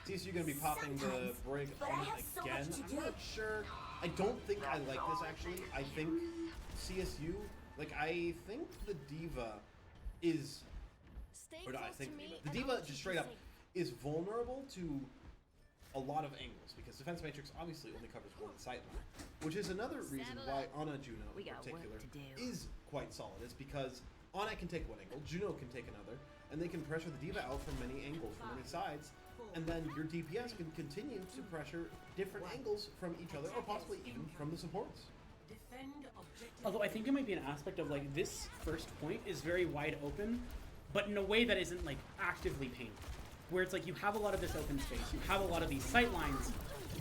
CSU going to be popping the Brig on it again. I'm not sure. I don't think I like this actually. I think CSU, I think the Diva is, or not, I think the Diva just straight up is vulnerable to a lot of angles because Defense Matrix obviously only covers one sight line, which is another reason why Ana Juno in particular is quite solid. Is because Ana can take one angle, Juno can take another, and they can pressure the Diva out from many angles, from many sides, and then your DPS can continue to pressure different angles from each other, or possibly even from the supports. Although I think it might be an aspect of this first point is very wide open, but in a way that isn't like actively painful. Where it's like you have a lot of this open space, you have a lot of these sight lines,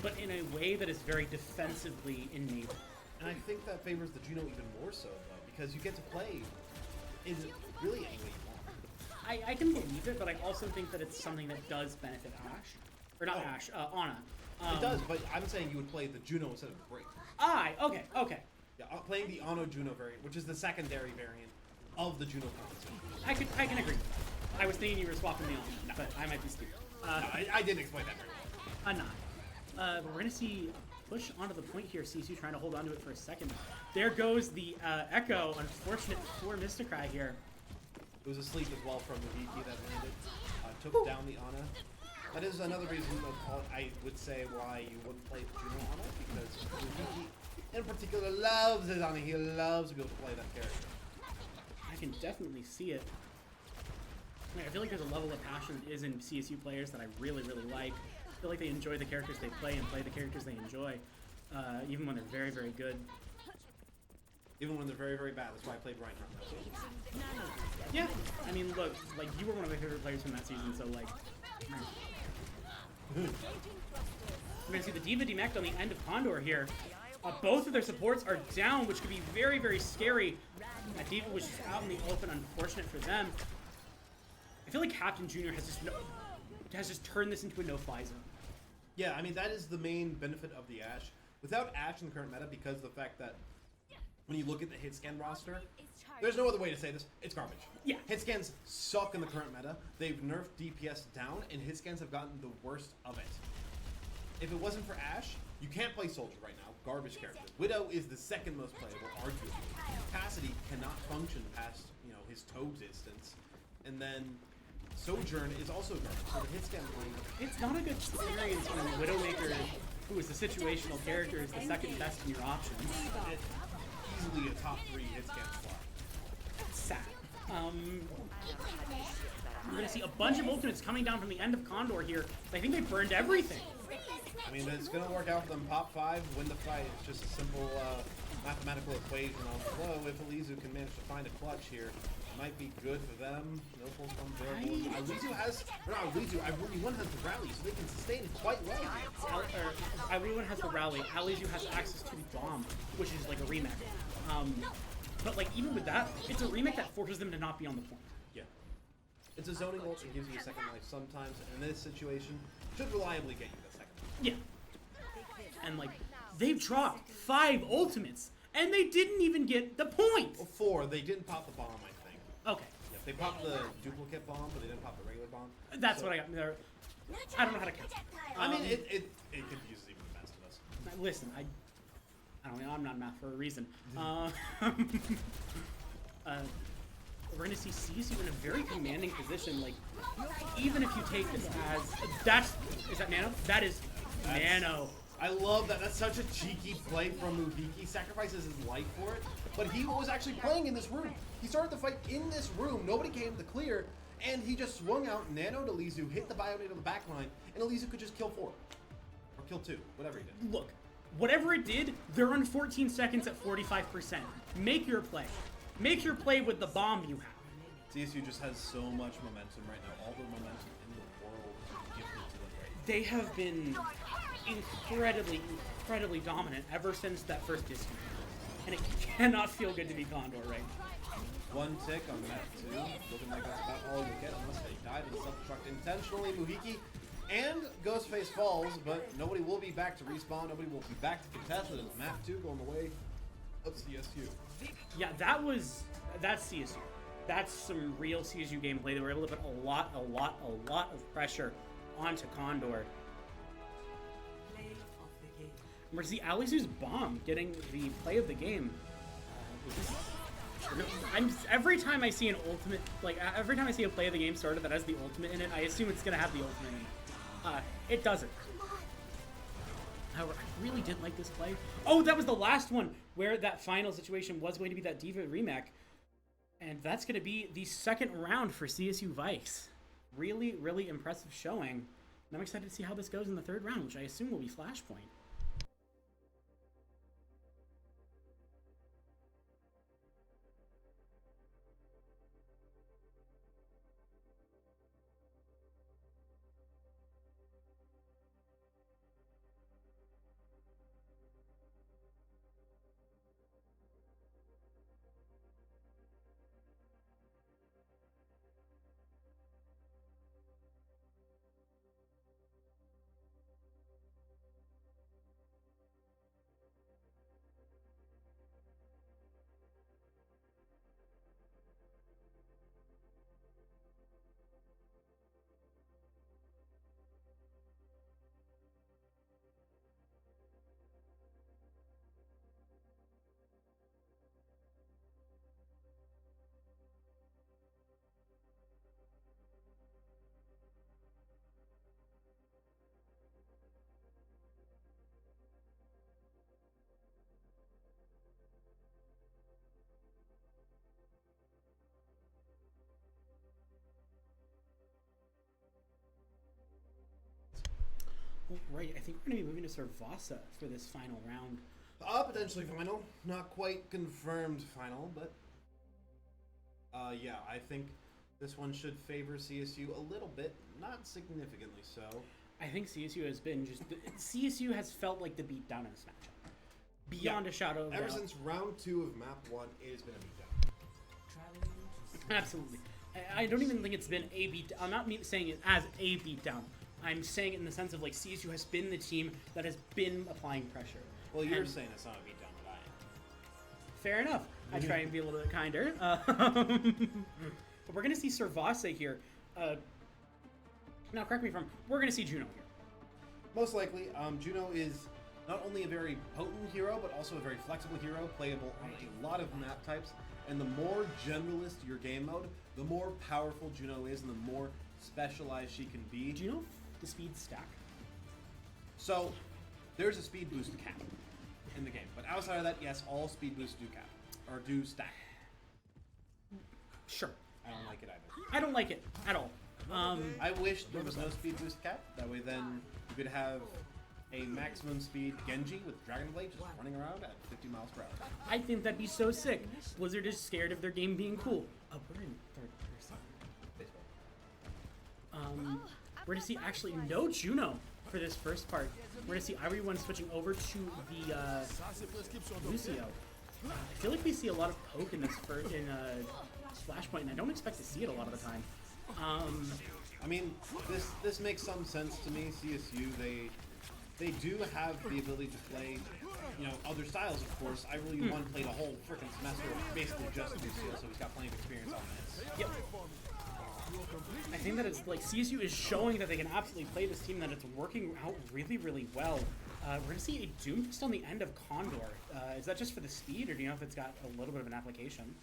but in a way that is very defensively enabled. And I think that favors the Juno even more so, though, because you get to play in really any way you want. I can believe it, but I also think that it's something that does benefit Ashe. Or not Ashe, Ana. It does, but I'm saying you would play the Juno instead of the Break. Okay. Yeah, playing the Ano Juno variant, which is the secondary variant of the Juno console. I can agree with that. I was thinking you were swapping the Ana, but I might be stupid. No, I didn't explain that very well. But we're going to see push onto the point here. CSU trying to hold on to it for a second. There goes the Echo. Unfortunate for Mystocry here. It was a sleep as well from the VP that landed. Took down the Ana. That is another reason I would say why you wouldn't play the Juno Ana, because the VP in particular loves his Ana. He loves to be able to play that character. I can definitely see it. I feel like there's a level of passion that is in CSU players that I really, really like. I feel like they enjoy the characters they play and play the characters they enjoy, even when they're very, very good. Even when they're very, very bad. That's why I played Reinhardt. Yeah, I mean, look, like, you were one of my favorite players from that season, so, like... We're going to see the D.Va demeched on the end of Condor here. Both of their supports are down, which could be very, very scary. D.Va was just out in the open, unfortunate for them. I feel like Captain Jr. has just turned this into a no-fly zone. Yeah, I mean, that is the main benefit of the Ashe. Without Ashe in the current meta, because of the fact that when you look at the hit scan roster, there's no other way to say this, it's garbage. Yeah. Hit scans suck in the current meta. They've nerfed DPS down, and hit scans have gotten the worst of it. If it wasn't for Ashe, you can't play Soldier right now. Garbage character. Widow is the second most playable, arguably. Cassidy cannot function past, his toe distance. And then Sojourn is also garbage. So the hit scan plane... It's not a good experience when Widowmaker, who is the situational character, is the second best in your options. It's easily a top 3 hit scan slot. Sad. We're going to see a bunch of ultimates coming down from the end of Condor here. I think they burned everything. I mean, it's going to work out for them. Pop 5, win the fight. It's just a simple mathematical equation on the flow. If Alizu can manage to find a clutch here, it might be good for them. No full stun available. Alizu has... Not Alizu, Everyone has the rally, so they can sustain it quite well. Everyone has the rally. Alizu has access to the bomb, which is like a remake. But like even with that, it's a remake that forces them to not be on the point. Yeah. It's a zoning ult that gives you a second life sometimes. In this situation, should reliably get you that second life. Yeah. And like, they've dropped 5 ultimates, and they didn't even get the point! Well, 4. They didn't pop the bomb, I think. Okay. Yeah, they popped the duplicate bomb, but they didn't pop the regular bomb. That's what I got. I don't know how to count. I mean, it confuses even the best of us. Listen, I'm not math for a reason. We're going to see CSU in a very commanding position. Like, even if you take this as... Is that Nano? That is Nano. I love that. That's such a cheeky play from Muhiki. He sacrifices his life for it, but he was actually playing in this room. He started the fight in this room. Nobody came to clear, and he just swung out, nanoed Alizu, hit the Bionate on the back line, and Alizu could just kill 4. Or kill 2. Whatever he did. Look, whatever it did, they're on 14 seconds at 45%. Make your play. Make your play with the bomb you have. CSU just has so much momentum right now. All the momentum in the world is gifted to them right now. They have been incredibly dominant ever since that first discount. And it cannot feel good to be Condor right now. 1 tick on map 2. Looking like that's about all you get unless they dive and self-destruct intentionally. Muhiki and Ghostface falls, but nobody will be back to respawn. Nobody will be back to contest it. It's map 2 going the way of CSU. Yeah, that's CSU. That's some real CSU gameplay. They were able to put a lot of pressure onto Condor. We're going to see Alizu's bomb getting the play of the game. Every time I see an ultimate, every time I see a play of the game started that has the ultimate in it, I assume it's going to have the ultimate in it. It doesn't. However, I really did like this play. Oh, that was the last one where that final situation was going to be that D.Va remake. And that's going to be the second round for CSU Vikes. Really impressive showing. And I'm excited to see how this goes in the third round, which I assume will be Flashpoint. right, I think we're going to be moving to Servasa for this final round. Potentially final. Not quite confirmed final, but... yeah, I think this one should favor CSU a little bit. Not significantly so. I think CSU has been just... CSU has felt like the beatdown in this matchup. Beyond a shadow of a Ever doubt. since round 2 of map 1, it has been a beatdown. Absolutely. I don't even think it's been a beat. I'm not saying it as a beatdown. I'm saying it in the sense of like CSU has been the team that has been applying pressure. Well, you're And saying it's not a beatdown, but I am. fair enough. I try and be a little bit kinder. But we're gonna see Servasa here. Now, correct me if I'm. We're gonna see Juno here. Most likely, Juno is not only a very potent hero, but also a very flexible hero, playable on a lot of map types. And the more generalist your game mode, the more powerful Juno is, and the more specialized she can be. Do you know the speed stack? So, there's a speed boost cap in the game, but outside of that, yes, all speed boosts do cap or do stack. Sure. I don't like it either. I don't like it at all. I wish there was no speed boost cap. That way, then you could have a maximum speed Genji with Dragon Blade just running around at 50 miles per hour. I think that'd be so sick. Blizzard is scared of their game being cool. Oh, we're in third person. We're gonna see actually no Juno for this first part. We're gonna see everyone switching over to the Lucio. I feel like we see a lot of poke in this Flashpoint, and I don't expect to see it a lot of the time. I mean, this makes some sense to me. CSU, they do have the ability to play, you know, other styles, of course. I really one played a whole freaking semester of basically just Lucio, so he's got plenty of experience on this. Yep. I think that it's like CSU is showing that they can absolutely play this team, that it's working out really, really well. We're going to see a Doomfist on the end of Condor. Is that just for the speed, or do you know if it's got a little bit of an application?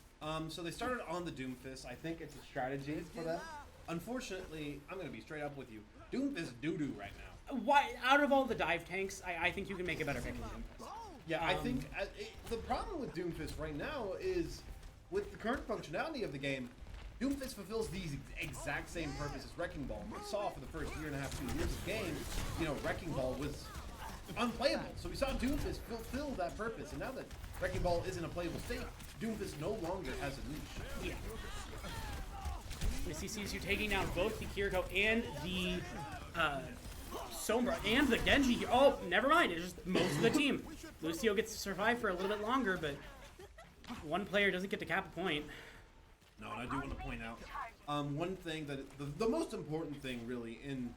So they started on the Doomfist. I think it's a strategy for them. Unfortunately, I'm going to be straight up with you. Doomfist doo-doo right now. Why? Out of all the dive tanks, I think you can make a better pick than Doomfist. Yeah, I think the problem with Doomfist right now is with the current functionality of the game, Doomfist fulfills the exact same purpose as Wrecking Ball. We saw for the first year and a half, 2 years of game, you know, Wrecking Ball was unplayable. So we saw Doomfist fulfill that purpose, and now that Wrecking Ball is in a playable state, Doomfist no longer has a leash. Yeah. We see CSU taking down both the Kiriko and the Sombra and the Genji here. Oh, never mind. It's just most of the team. Lucio gets to survive for a little bit longer, but one player doesn't get to cap a point. No, and I do want to point out one thing that the most important thing really in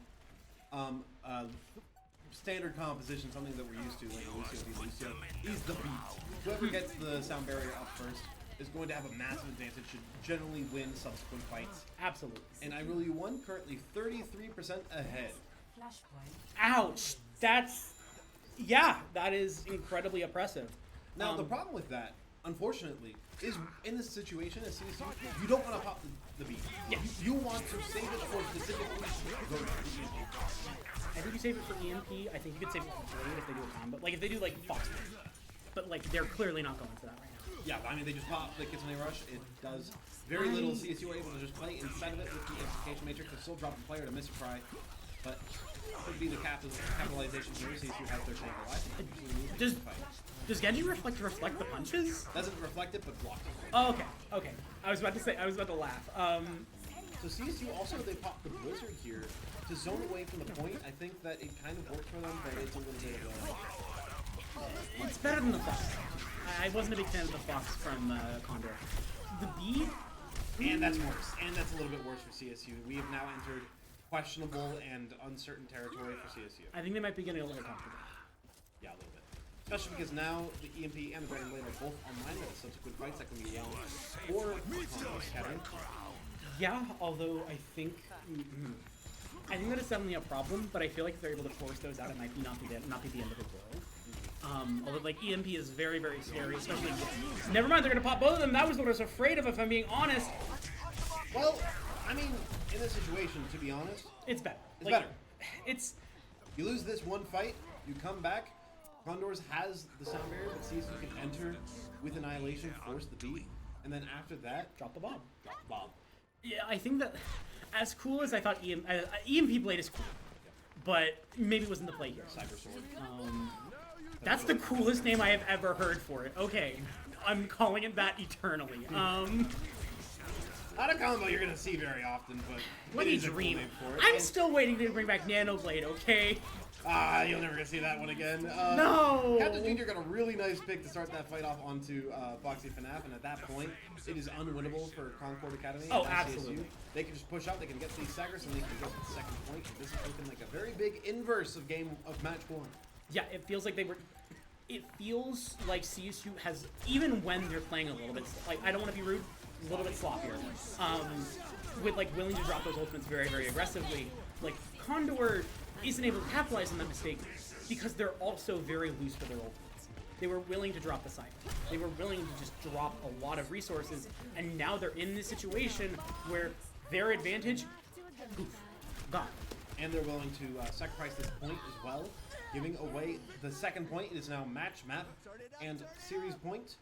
standard composition, something that we're used to, like Lucio, is the beat. Whoever gets the sound barrier up first is going to have a massive advantage, should generally win subsequent fights. Absolutely. And I really won, currently 33% ahead. Ouch! That's... Yeah, that is incredibly oppressive. Now, the problem with that, unfortunately, is in this situation as CSU, you don't want to pop the beat. Yeah. You want to save it for specifically the EMP. I think you save it for EMP. I think you could save it for Blade if they do a combo. Like, if they do, like, Fox. But, like, they're clearly not going for that right now. Yeah, I mean, they just pop the Kitsune Rush. It does very little. CSU are able to just play inside of it with the Amplification Matrix. They're still dropping player to miss a try. But could be the capitalization here. CSU has their tank alive. Does Genji reflect the punches? Doesn't reflect it, but blocks it. Oh, okay, okay. I was about to laugh. So CSU also, they popped the Blizzard here to zone away from the point. I think that it kind of worked for them, but it's a little bit of a... It's better than the Fox. I wasn't a big fan of the Fox from Condor. The bead? And that's worse. And that's a little bit worse for CSU. We have now entered questionable and uncertain territory for CSU. I think they might be getting a little comfortable. Yeah, a little bit. Especially because now the EMP and the Dragon Blade are both online at subsequent fights that can be won or scattering. Yeah, although I think that it's definitely a problem, but I feel like if they're able to force those out, it might not be the end of the world. Although, like, EMP is very, very scary, especially... Never mind, they're going to pop both of them. That was what I was afraid of, if I'm being honest. Well, I mean, in this situation, to be honest... It's better. It's better. It's... You lose this one fight, you come back, Condors has the sound barrier, but sees you can enter with Annihilation, force the beat, and then after that... Drop the bomb. Drop the bomb. Yeah, I think that... As cool as I thought EMP Blade is cool, but maybe it wasn't the play here. Cyber Sword. That's the coolest name I have ever heard for it. Okay, I'm calling it that eternally. Not a combo you're gonna see very often, but Let it me is a cool dream. name for it. I'm And- still waiting to bring back Nano Blade, okay? You'll never gonna see that one again. No! Captain Junior got a really nice pick to start that fight off onto Foxy FNAF, and at that point, it is unwinnable for Concord Academy. Oh, and absolutely. CSU. They can just push out, they can get these Saggers, and they can get the second point. This is looking like a very big inverse of match one. Yeah, it feels like they were... It feels like CSU has, even when they're playing a little bit, like, I don't want to be rude, a little bit sloppier. With, like, willing to drop those ultimates very, very aggressively. Like, Condor isn't able to capitalize on that mistake because they're also very loose for their ultimates. They were willing to drop the side. They were willing to just drop a lot of resources, and now they're in this situation where their advantage, poof, gone. And they're willing to sacrifice this point as well, giving away the second point. It is now match, map, and series point.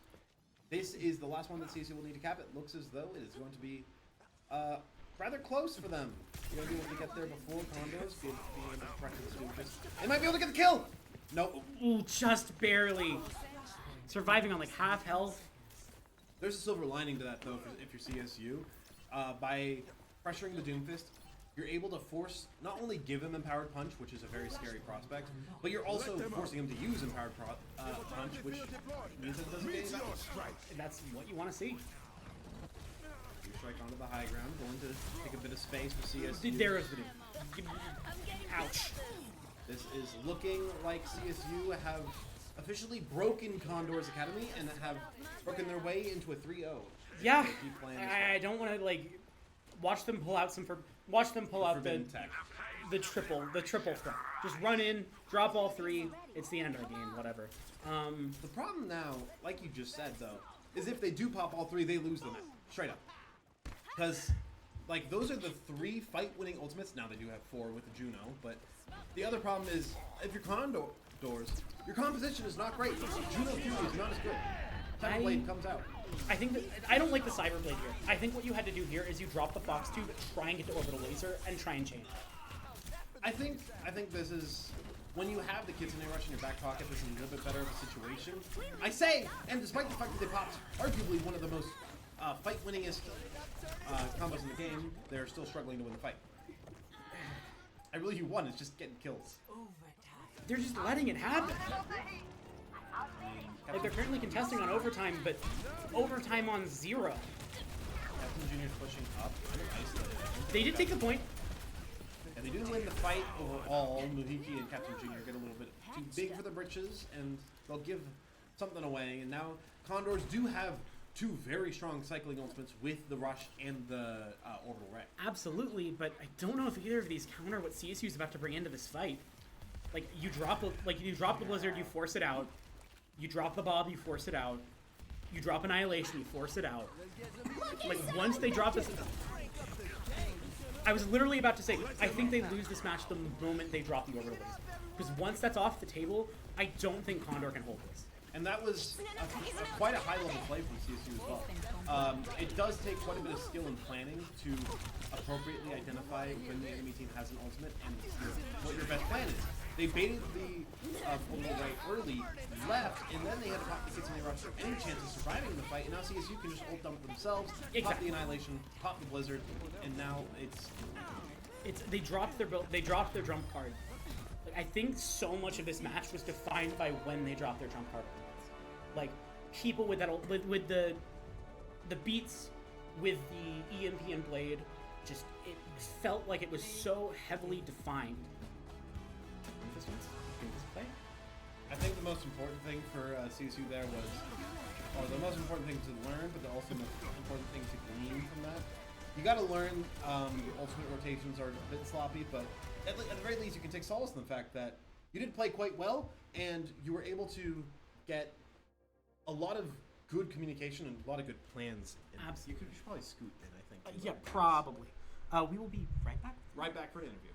This is the last one that CSU will need to cap. It looks as though it is going to be rather close for them. You're going to be able to get there before Condors, being able to pressure the Doomfist. They might be able to get the kill! Nope. Ooh, just barely. Surviving on like half health. There's a silver lining to that, though, if you're CSU. By pressuring the Doomfist, you're able to force, not only give him Empowered Punch, which is a very scary prospect, but you're also forcing him to use Empowered Punch, which means it doesn't get any value. That's what you want to see. You strike onto the high ground, going to take a bit of space for CSU. There is the dude. Ouch. This is looking like CSU have officially broken Condor's Academy and have broken their way into a 3-0. Yeah, They keep playing this I don't want to like watch them pull out watch them pull out Forbidden Tech. the triple threat. Just run in, drop all three. It's the end of the game. Whatever. The problem now, like you just said though, is if they do pop all three, they lose the match straight up. Because like those are the 3 fight-winning ultimates. Now they do have 4 with the Juno, but the other problem is if you're Condors, your composition is not great. Juno Fury is not as good. Cyber Blade comes out. I think that I don't like the Cyber Blade here. I think what you had to do here is you drop the Fox Tube, try and get to Orbital Laser, and try and chain. I think this is when you have the Kitsune Rush in your back pocket. This is a little bit better of a situation. I say, and despite the fact that they popped arguably one of the most fight-winningest combos in the game, they're still struggling to win the fight. I really won. It's just getting kills. They're just letting it happen. Like they're currently contesting on overtime, but overtime on 0. Captain Junior's pushing up. They did take the point. And they do win the fight overall. Muhiki and Captain Junior get a little bit too big for the britches, and they'll give something away. And now Condors do have 2 very strong cycling ultimates with the Rush and the Orbital Ray. Absolutely, but I don't know if either of these counter what CSU is about to bring into this fight. Like you drop the Blizzard, you force it out. You drop the Bob, you force it out. You drop Annihilation, you force it out. Like once they drop this, I was literally about to say I think they lose this match the moment they drop the Orbital Laser. Because once that's off the table, I don't think Condor can hold this. And that was quite a high-level play from CSU as well. It does take quite a bit of skill and planning to appropriately identify when the enemy team has an ultimate and what your best plan is. They baited the Orbital Ray early, left, and then they had to pop the Kitsune Rush for any chance of surviving in the fight, and now CSU can just ult dump themselves, pop the Annihilation, pop the Blizzard, and now they dropped their jump card. Like, I think so much of this match was defined by when they dropped their jump card. Like people with that with the beats with the EMP and Blade, just it felt like it was so heavily defined. I think the most important thing for CSU there was, or the most important thing to learn, but also the most important thing to glean from that. You got to learn ultimate rotations are a bit sloppy, but at the very least you can take solace in the fact that you did play quite well, and you were able to get a lot of good communication and a lot of good plans. Absolutely. You should probably scoot in, I think. Yeah, probably. We will be right back. Right back for an interview.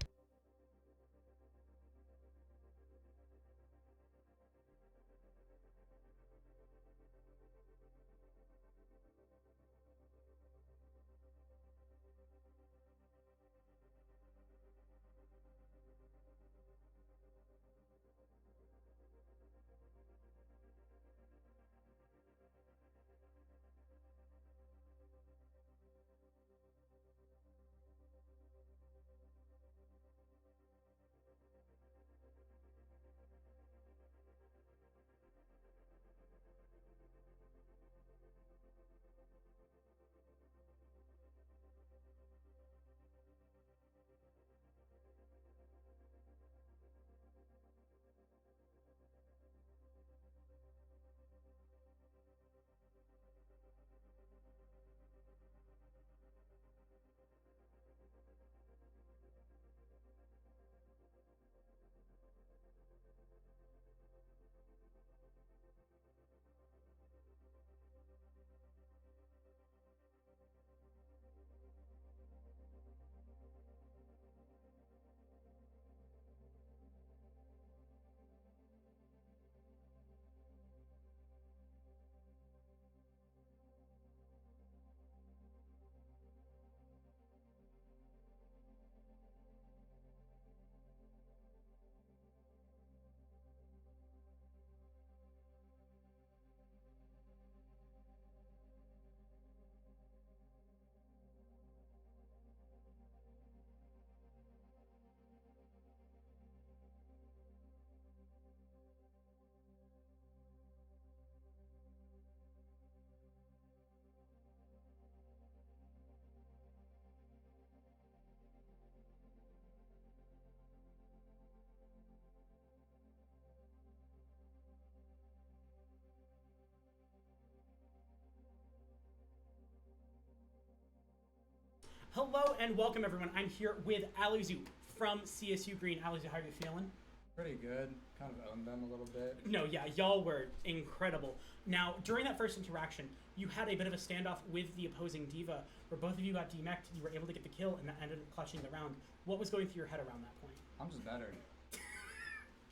and welcome everyone. I'm here with Alizu from CSU Green. Alizu, how are you feeling? Pretty good. Kind of owned them a little bit. No, yeah, y'all were incredible. Now, during that first interaction, you had a bit of a standoff with the opposing diva, where both of you got demeched. You were able to get the kill, and that ended up clutching the round. What was going through your head around that point? I'm just better.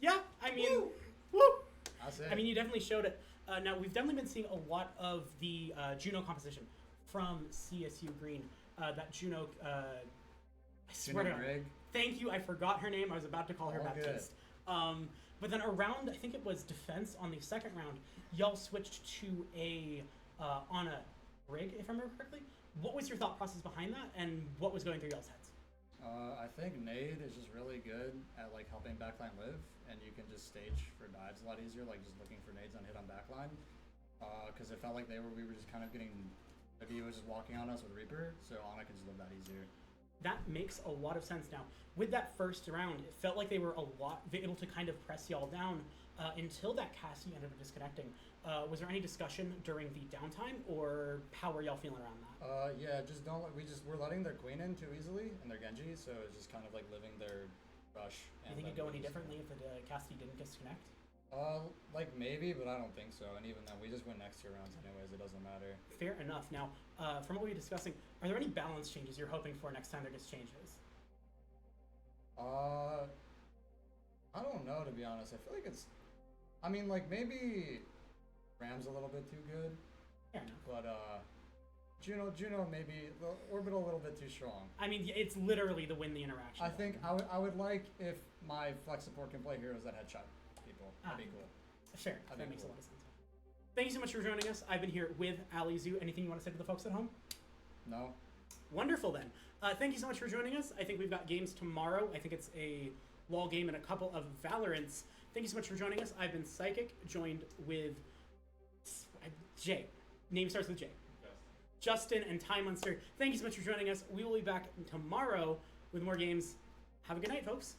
Yeah, I mean, woo! That's it. I mean, you definitely showed it. Now, we've definitely been seeing a lot of the Juno composition from CSU Green. That Juno, I swear to God. Greg. Thank you, I forgot her name. I was about to call her All Baptiste. But then around, I think it was defense on the second round, y'all switched to a on a rig, if I remember correctly. What was your thought process behind that, and what was going through y'all's heads? I think Nade is just really good at like helping backline live, and you can just stage for dives a lot easier, like just looking for nades on hit on backline. Because it felt like we were just kind of getting, maybe he was just walking on us with Reaper, so Ana can just live that easier. That makes a lot of sense now. With that first round, it felt like they were able to kind of press y'all down until that Cassie ended up disconnecting. Was there any discussion during the downtime, or how were y'all feeling around that? Yeah, just don't. We're letting their queen in too easily and their Genji, so it's just kind of like living their rush. Do you think it'd go any differently if the Cassie didn't disconnect? Like maybe, but I don't think so. And even then, we just win next 2 rounds anyways. It doesn't matter. Fair enough. Now, from what we were discussing, are there any balance changes you're hoping for next time there gets changes? I don't know, to be honest. I feel like it's, I mean, like maybe Ram's a little bit too good. Fair enough. But Juno maybe the orbital a little bit too strong. I mean, it's literally the win the interaction. I think I would like if my flex support can play heroes that headshot people. That'd be cool. Sure, that makes a lot of sense. Thank you so much for joining us. I've been here with Alizu. Anything you want to say to the folks at home? No. Wonderful then. Thank you so much for joining us. I think we've got games tomorrow. I think it's a wall game and a couple of Valorants. Thank you so much for joining us. I've been Psychic, joined with Jay. Name starts with J. Justin and Time Monster. Thank you so much for joining us. We will be back tomorrow with more games. Have a good night, folks.